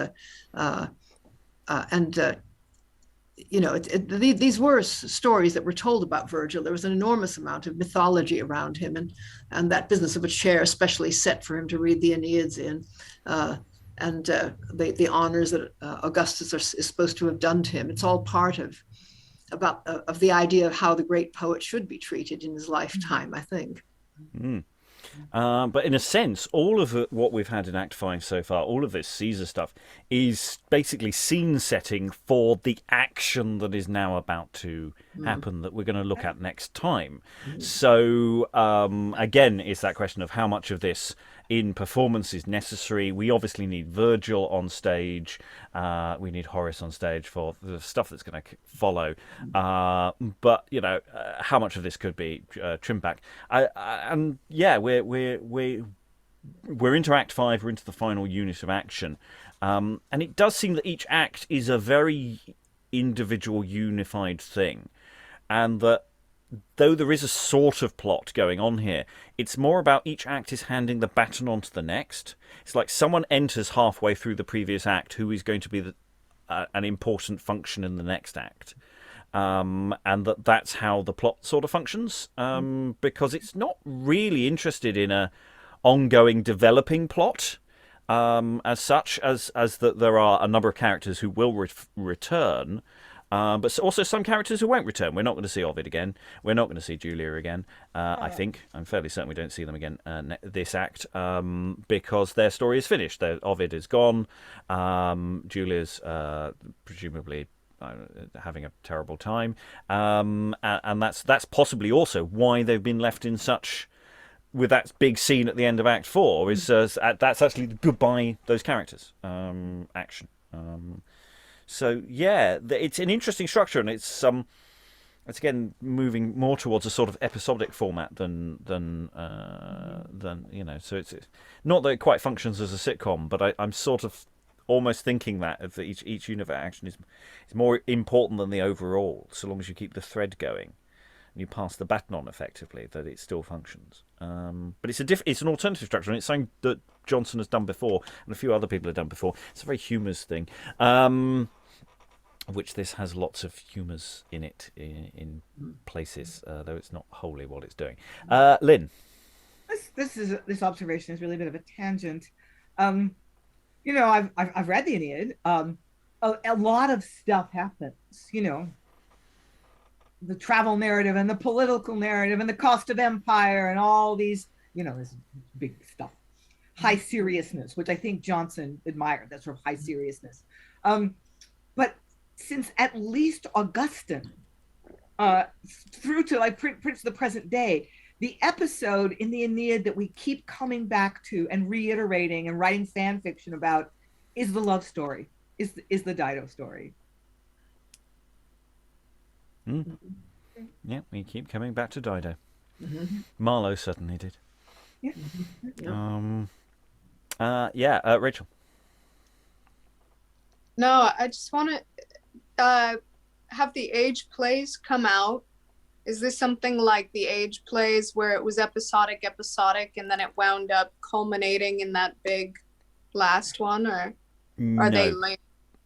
you know, these were stories that were told about Virgil. There was an enormous amount of mythology around him, and that business of a chair especially set for him to read the Aeneids in, and the honors that Augustus is supposed to have done to him. It's all part of the idea of how the great poet should be treated in his lifetime, I think. Mm. But in a sense, all of what we've had in Act 5 so far, all of this Caesar stuff, is basically scene setting for the action that is now about to happen, that we're going to look at next time. So, again, it's that question of how much of this in performance is necessary. We obviously need Virgil on stage. We need Horace on stage for the stuff that's going to follow. But, you know, how much of this could be trimmed back? And yeah, we're into Act 5. We're into the final unit of action. And it does seem that each act is a very individual, unified thing. And that though there is a sort of plot going on here, it's more about each act is handing the baton on to the next. It's like someone enters halfway through the previous act who is going to be an important function in the next act. And that's how the plot sort of functions, because it's not really interested in a ongoing developing plot as such, as that there are a number of characters who will return, but also some characters who won't return. We're not going to see Ovid again. We're not going to see Julia again. I think. I'm fairly certain we don't see them again this act, because their story is finished. Ovid is gone. Julia's presumably having a terrible time, and that's possibly also why they've been left in such, with that big scene at the end of Act 4, is that's actually the goodbye those characters action. So yeah, it's an interesting structure, and it's again moving more towards a sort of episodic format than you know. So it's not that it quite functions as a sitcom, but I'm sort of almost thinking that each unit of action is more important than the overall, so long as you keep the thread going and you pass the baton on effectively, that it still functions. But it's an alternative structure, and it's something that Jonson has done before, and a few other people have done before. It's a very humorous thing, which this has lots of humours in it in places, though it's not wholly what it's doing. Lynn? This observation is really a bit of a tangent. You know, I've read the Aeneid. A lot of stuff happens, you know. The travel narrative and the political narrative and the cost of empire and all these, you know, this big stuff. High seriousness, which I think Jonson admired, that sort of high seriousness. But since at least Augustine, through to like pretty the present day, the episode in the Aeneid that we keep coming back to and reiterating and writing fan fiction about is the love story, is the Dido story. Yeah, we keep coming back to Dido. Mm-hmm. Marlowe certainly did. Yeah. Rachael. No, I just want to have the age plays come out. Is this something like the age plays where it was episodic, and then it wound up culminating in that big last one, or are they late?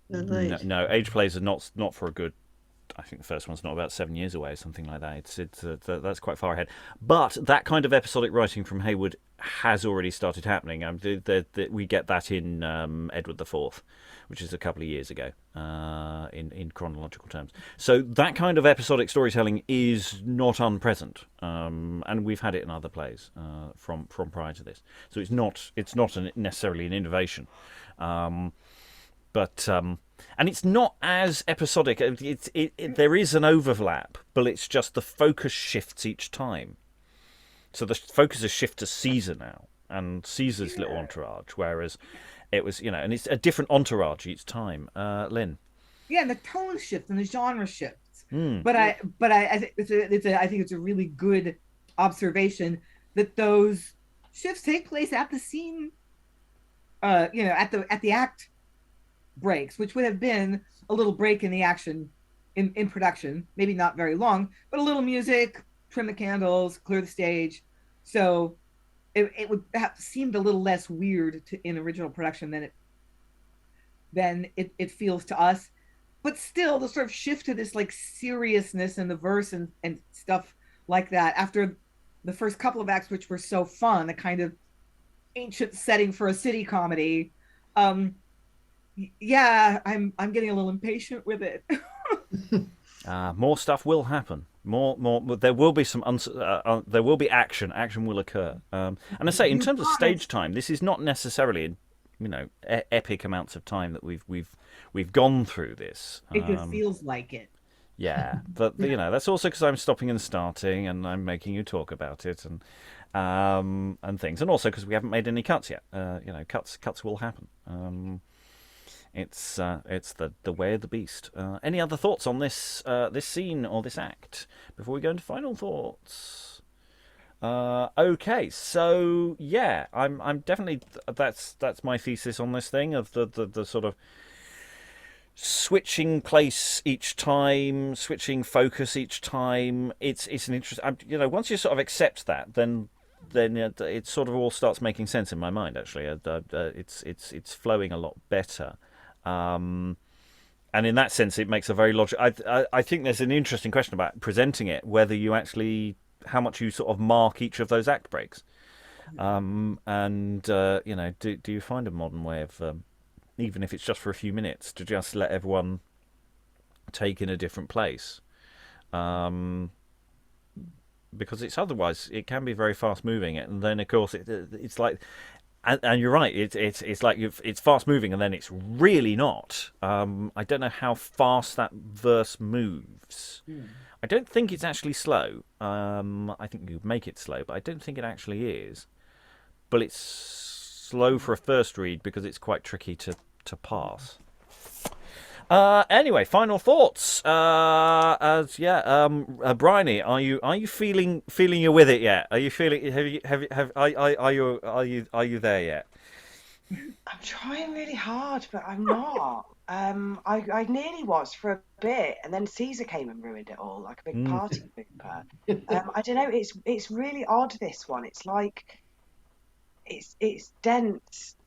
No, age plays are not for a good. I think the first one's not about 7 years away or something like that. That's quite far ahead. But that kind of episodic writing from Heywood has already started happening. We get that in Edward IV, which is a couple of years ago in chronological terms. So that kind of episodic storytelling is not unpresent, and we've had it in other plays from prior to this. So it's not necessarily an innovation. But and it's not as episodic. There is an overlap, but it's just the focus shifts each time. So the focus has shifted to Caesar now, and Caesar's little entourage, whereas it was, you know, and it's a different entourage each time. Lynn? Yeah, and the tone shifts and the genre shifts. But I think it's a really good observation that those shifts take place at the scene, at the act breaks, which would have been a little break in the action in production, maybe not very long, but a little music, trim the candles, clear the stage. So it would have seemed a little less weird in original production than it feels to us. But still, the sort of shift to this like seriousness in the verse and stuff like that after the first couple of acts, which were so fun, a kind of ancient setting for a city comedy. Yeah, I'm getting a little impatient with it. More stuff will happen. More. There will be there will be action. Action will occur. And I say, in terms of stage time, this is not necessarily, epic amounts of time that we've gone through this. It just feels like it. Yeah, but that's also because I'm stopping and starting, and I'm making you talk about it, and things, and also because we haven't made any cuts yet. Cuts will happen. It's the way of the beast. Any other thoughts on this scene or this act before we go into final thoughts? Okay, so yeah, I'm definitely that's my thesis on this thing of the sort of switching place each time, switching focus each time. It's an interesting. Once you sort of accept that, then it sort of all starts making sense in my mind. Actually, it's flowing a lot better. And in that sense, it makes a very logical. I think there's an interesting question about presenting it, whether you actually, how much you sort of mark each of those act breaks, do you find a modern way of, even if it's just for a few minutes, to just let everyone take in a different place, because it's otherwise it can be very fast moving, and then of course it's like. And you're right. It's like it's fast moving, and then it's really not. I don't know how fast that verse moves. I don't think it's actually slow. I think you make it slow, but I don't think it actually is. But it's slow for a first read because it's quite tricky to pass. Anyway, final thoughts. Briony, are you feeling you're with it yet? Are you feeling? Are you there yet? I'm trying really hard, but I'm not. I nearly was for a bit, and then Caesar came and ruined it all, like a big party pooper. I don't know. It's really odd, this one. It's like it's dense,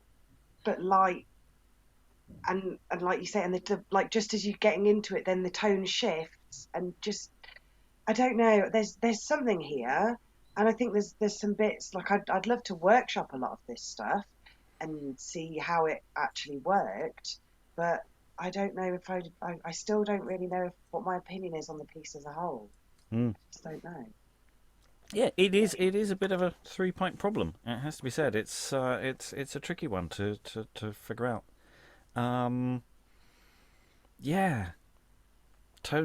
but light. And like you say, and like just as you're getting into it, then the tone shifts, and just I don't know. There's something here, and I think there's some bits like I'd love to workshop a lot of this stuff and see how it actually worked, but I don't know if I still don't really know what my opinion is on the piece as a whole. I just don't know. Yeah, it is a bit of a 3-point problem. It has to be said. It's a tricky one to figure out. Tone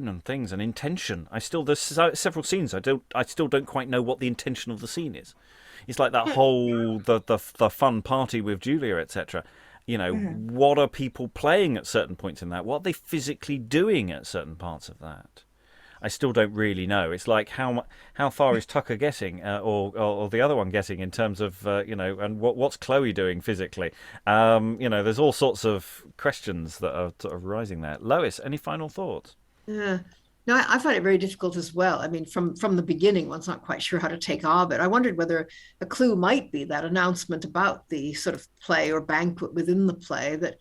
and things and intention. There's several scenes I still don't quite know what the intention of the scene is. It's like that whole the fun party with Julia, etc. What are people playing at certain points in that? What are they physically doing at certain parts of that? I still don't really know. It's like how far is Tucca getting, or the other one getting in terms of and what's Chloe doing physically? There's all sorts of questions that are sort of rising there. Lois, any final thoughts? Yeah. No, I find it very difficult as well. I mean, from the beginning, one's not quite sure how to take Ovid. I wondered whether a clue might be that announcement about the sort of play or banquet within the play that,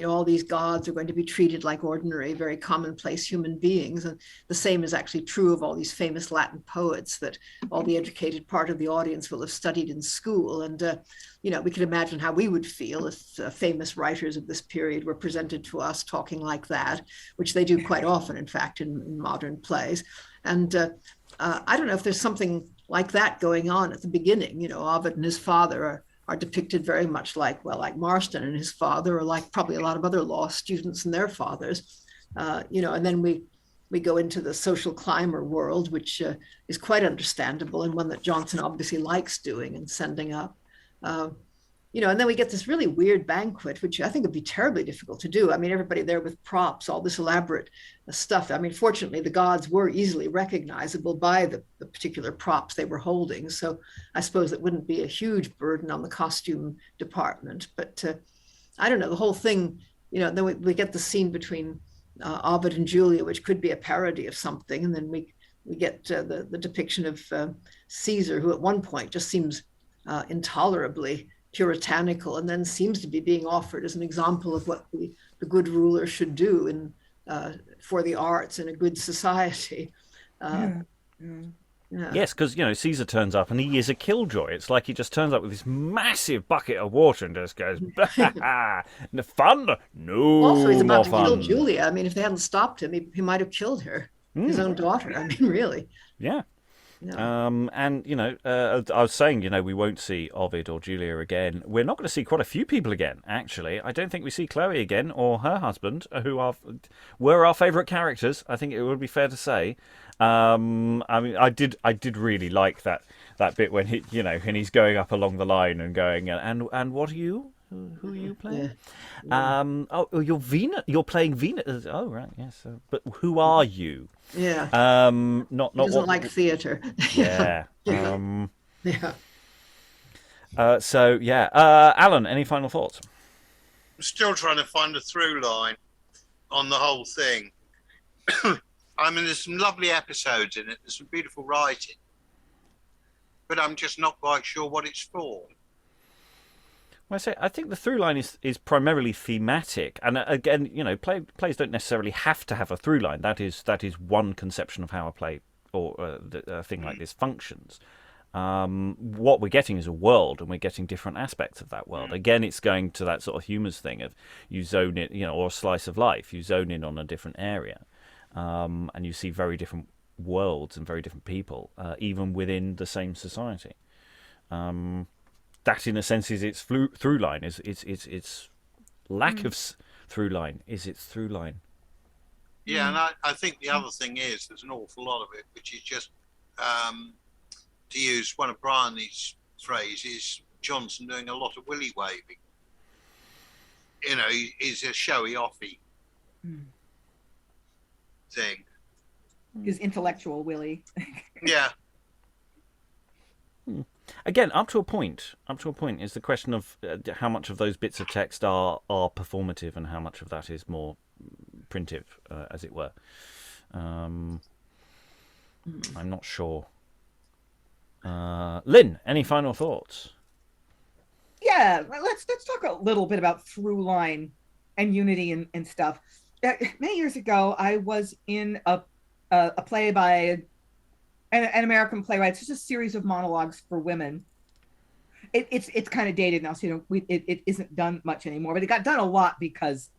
all these gods are going to be treated like ordinary, very commonplace human beings. And the same is actually true of all these famous Latin poets that all the educated part of the audience will have studied in school. And, we can imagine how we would feel if famous writers of this period were presented to us talking like that, which they do quite often, in fact, in modern plays. And I don't know if there's something like that going on at the beginning. Ovid and his father are depicted very much like Marston and his father, or like probably a lot of other law students and their fathers, and then we go into the social climber world, which is quite understandable and one that Jonson obviously likes doing and sending up. and then we get this really weird banquet, which I think would be terribly difficult to do. I mean, everybody there with props, all this elaborate stuff. I mean, fortunately, the gods were easily recognizable by the particular props they were holding. So I suppose it wouldn't be a huge burden on the costume department. But I don't know, the whole thing, then we get the scene between Ovid and Julia, which could be a parody of something. And then we get the depiction of Caesar, who at one point just seems intolerably puritanical, and then seems to be being offered as an example of what the good ruler should do for the arts in a good society. Yes, because Caesar turns up and he is a killjoy. It's like he just turns up with this massive bucket of water and just goes, fun? No. Also, he's about to fun. kill Julia. I mean, if they hadn't stopped him, he might have killed her, his own daughter. I mean, really. Yeah. And I was saying, we won't see Ovid or Julia again. We're not going to see quite a few people again. Actually, I don't think we see Chloe again or her husband, who were our favourite characters. I think it would be fair to say. I mean, I did really like that bit when when he's going up along the line and going, and what are you? Who are you playing? Yeah. You're Venus. You're playing Venus. Oh, right. Yes. But who are you? Yeah. Not. He doesn't like theatre. Yeah. Yeah. Alan, any final thoughts? I'm still trying to find a through line on the whole thing. I mean, there's some lovely episodes in it. There's some beautiful writing, but I'm just not quite sure what it's for. Well, I think the through line is primarily thematic, and again, plays don't necessarily have to have a through line. That is one conception of how a play or a thing like this functions. What we're getting is a world, and we're getting different aspects of that world. Again, it's going to that sort of humorous thing of you zone in, or a slice of life. You zone in on a different area, and you see very different worlds and very different people, even within the same society. That, in a sense, is its through line. Is its lack of through line is its through line. Yeah, and I think the other thing is there's an awful lot of it, which is just to use one of Briony's phrases, Jonson doing a lot of willy waving. He's a showy offy thing. His intellectual willy. Yeah. Again, up to a point is the question of how much of those bits of text are performative and how much of that is more printive, as it were. I'm not sure. Lynn, any final thoughts? Yeah, let's talk a little bit about through line and unity and stuff. Many years ago, I was in a play by an American playwright. It's just a series of monologues for women. It's kind of dated now, so it isn't done much anymore. But it got done a lot because,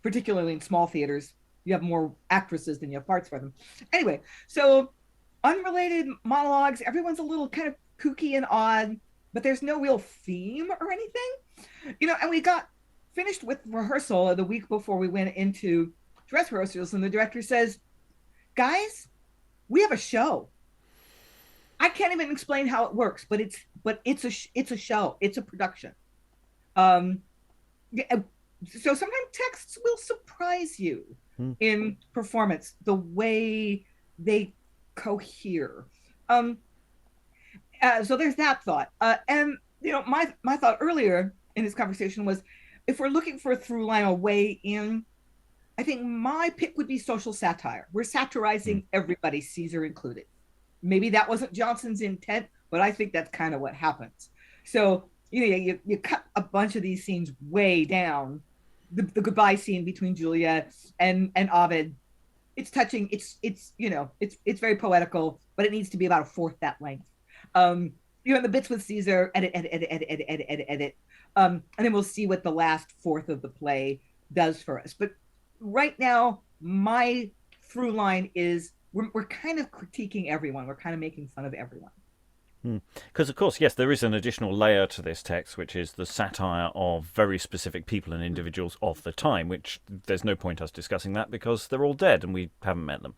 particularly in small theaters, you have more actresses than you have parts for them. Anyway, so unrelated monologues. Everyone's a little kind of kooky and odd, but there's no real theme or anything. And we got finished with rehearsal the week before we went into dress rehearsals, and the director says, "Guys, we have a show. I can't even explain how it works, but it's a show. It's a production." So sometimes texts will surprise you in performance, the way they cohere. So there's that thought. And my thought earlier in this conversation was, if we're looking for a through line, a way in, I think my pick would be social satire. We're satirizing everybody, Caesar included. Maybe that wasn't Jonson's intent, but I think that's kind of what happens. So, you cut a bunch of these scenes way down. The goodbye scene between Julia and Ovid, it's touching. It's very poetical, but it needs to be about a fourth that length. The bits with Caesar, edit. And then we'll see what the last fourth of the play does for us. But right now, my through line is we're kind of critiquing everyone. We're kind of making fun of everyone. Because, of course, yes, there is an additional layer to this text, which is the satire of very specific people and individuals of the time, which there's no point us discussing that because they're all dead and we haven't met them.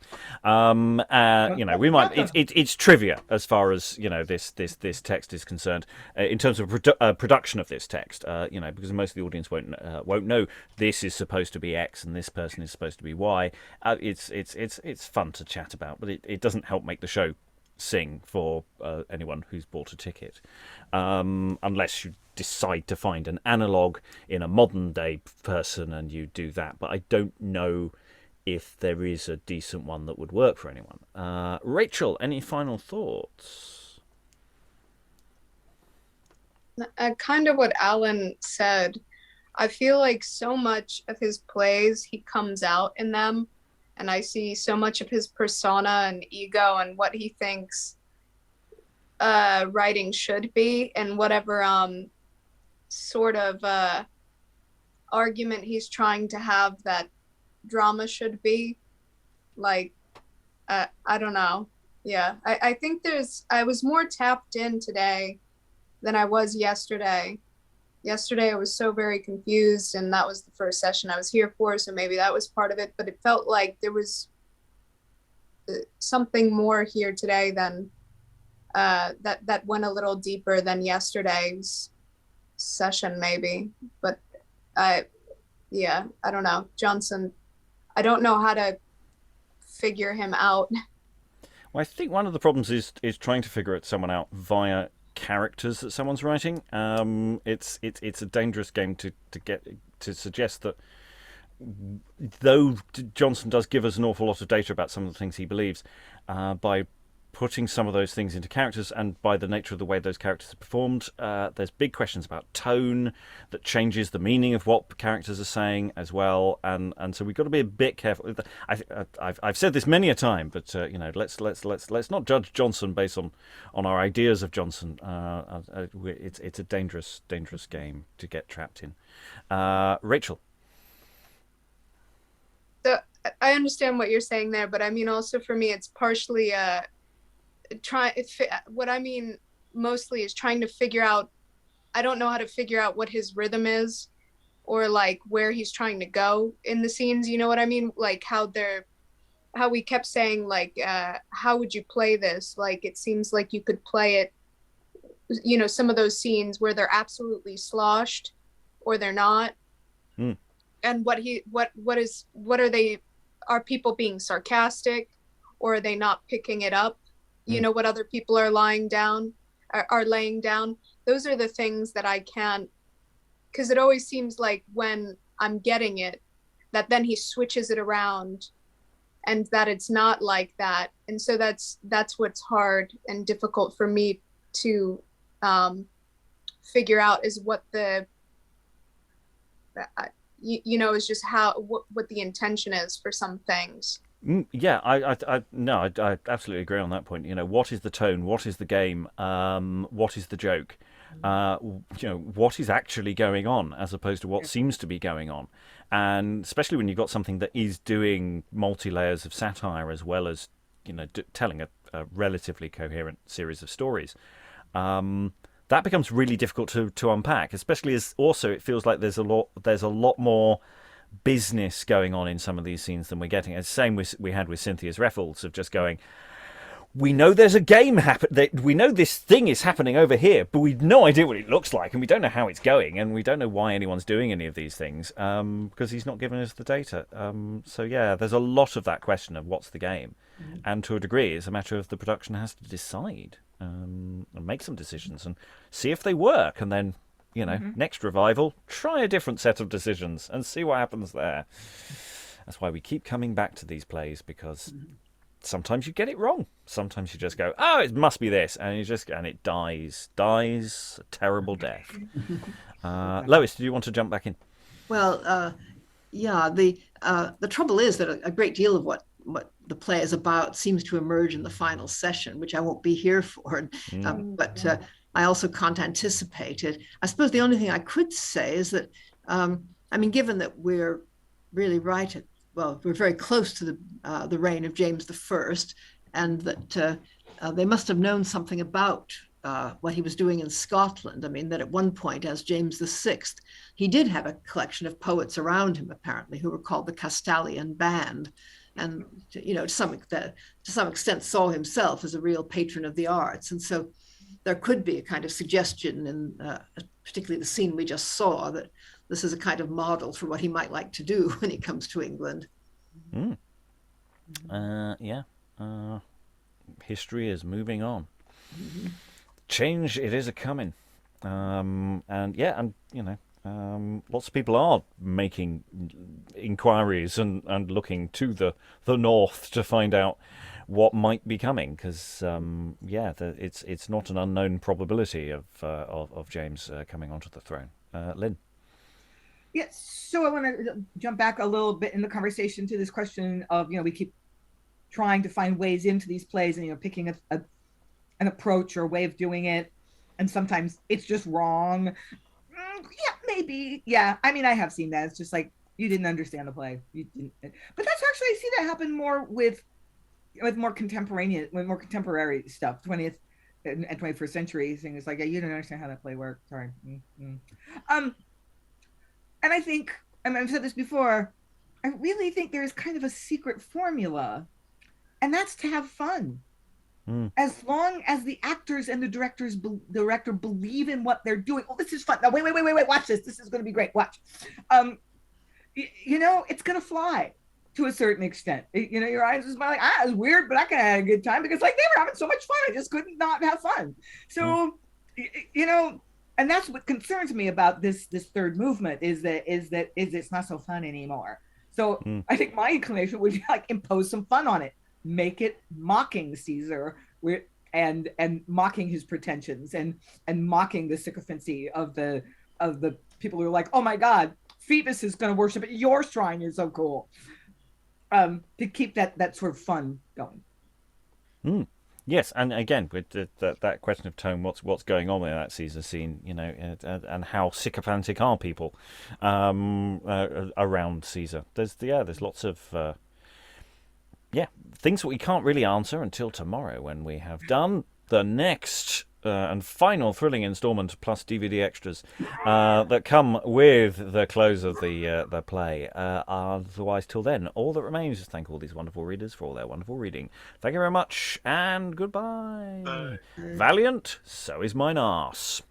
We might. It's trivia as far as this text is concerned in terms of production of this text. Because most of the audience won't know this is supposed to be X and this person is supposed to be Y. It's fun to chat about, but it doesn't help make the show sing for anyone who's bought a ticket, unless you decide to find an analogue in a modern day person and you do that. But I don't know if there is a decent one that would work for anyone. Rachael, any final thoughts? Kind of what Alan said. I feel like so much of his plays, he comes out in them. And I see so much of his persona and ego and what he thinks writing should be, and whatever sort of argument he's trying to have that drama should be. Like, I don't know. Yeah, I think I was more tapped in today than I was yesterday. Yesterday I was so very confused, and that was the first session I was here for, so maybe that was part of it, but it felt like there was something more here today than that went a little deeper than yesterday's session maybe. But I don't know. Jonson, I don't know how to figure him out. Well, I think one of the problems is trying to figure someone out via characters that someone's writing. It's a dangerous game to get to suggest that, though Jonson does give us an awful lot of data about some of the things he believes, by putting some of those things into characters and by the nature of the way those characters are performed, there's big questions about tone that changes the meaning of what characters are saying as well, and so we've got to be a bit careful. I've said this many a time, but let's not judge Jonson based on our ideas of Jonson. It's a dangerous game to get trapped in. Rachael. So I understand what you're saying there, but I mean also for me it's partially what I mean mostly is trying to figure out, I don't know how to figure out what his rhythm is or like where he's trying to go in the scenes, you know what I mean? Like how we kept saying like, how would you play this? Like it seems like you could play it, some of those scenes where they're absolutely sloshed or they're not. And are people being sarcastic or are they not picking it up? What other people are laying down. Those are the things that I can't, because it always seems like when I'm getting it, that then he switches it around and that it's not like that. And so that's what's hard and difficult for me to figure out is what the, is just what the intention is for some things. Yeah, I absolutely agree on that point. What is the tone? What is the game? What is the joke? What is actually going on as opposed to what seems to be going on? And especially when you've got something that is doing multi-layers of satire as well as, telling a relatively coherent series of stories. That becomes really difficult to unpack, especially as also it feels like there's a lot more business going on in some of these scenes than we're getting. It's the same we had with Cynthia's Raffles of just going, we know there's a game we know this thing is happening over here, but we've no idea what it looks like and we don't know how it's going and we don't know why anyone's doing any of these things because he's not given us the data. So yeah, there's a lot of that question of what's the game, and to a degree it's a matter of the production has to decide and make some decisions and see if they work, and then next revival, try a different set of decisions and see what happens there. That's why we keep coming back to these plays, because sometimes you get it wrong. Sometimes you just go, oh, it must be this, and it dies a terrible death. Lois, do you want to jump back in? Well, the trouble is that a great deal of what the play is about seems to emerge in the final session, which I won't be here for. But I also can't anticipate it. I suppose the only thing I could say is that, given that we're really we're very close to the reign of James I, and that they must have known something about what he was doing in Scotland. I mean, that at one point, as James VI, he did have a collection of poets around him, apparently, who were called the Castalian Band, and to some extent saw himself as a real patron of the arts. And so there could be a kind of suggestion in particularly the scene we just saw, that this is a kind of model for what he might like to do when he comes to England. History is moving on. Change, it is a coming. Lots of people are making inquiries and looking to the north to find out what might be coming, because it's not an unknown probability of James coming onto the throne. Lynn. Yes, so I want to jump back a little bit in the conversation to this question of, we keep trying to find ways into these plays and, picking an approach or a way of doing it. And sometimes it's just wrong. Yeah, maybe. Yeah, I mean, I have seen that. It's just like, you didn't understand the play. You didn't. But that's actually, I see that happen more with more contemporary stuff, 20th and 21st century things. Like, yeah, you didn't understand how that play worked. Sorry. And I think, I've said this before, I really think there's kind of a secret formula, and that's to have fun. As long as the actors and the director believe in what they're doing. Oh, this is fun. Now, wait, watch this. This is going to be great. Watch. It's going to fly to a certain extent. Your eyes is like, it was weird, but I kind of had a good time, because like they were having so much fun. I just couldn't not have fun. So, and that's what concerns me about this third movement is that it's not so fun anymore. So I think my inclination would be like impose some fun on it, make it mocking Caesar and mocking his pretensions and mocking the sycophancy of the people who are like, oh my God, Phoebus is going to worship at your shrine. You're so cool. To keep that sort of fun going. Yes, and again, with that question of tone, what's going on in that Caesar scene, and how sycophantic are people around Caesar? There's lots of things that we can't really answer until tomorrow, when we have done the next and final thrilling installment, plus DVD extras that come with the close of the play. Otherwise, till then, all that remains is to thank all these wonderful readers for all their wonderful reading. Thank you very much, and goodbye. Valiant, so is mine arse.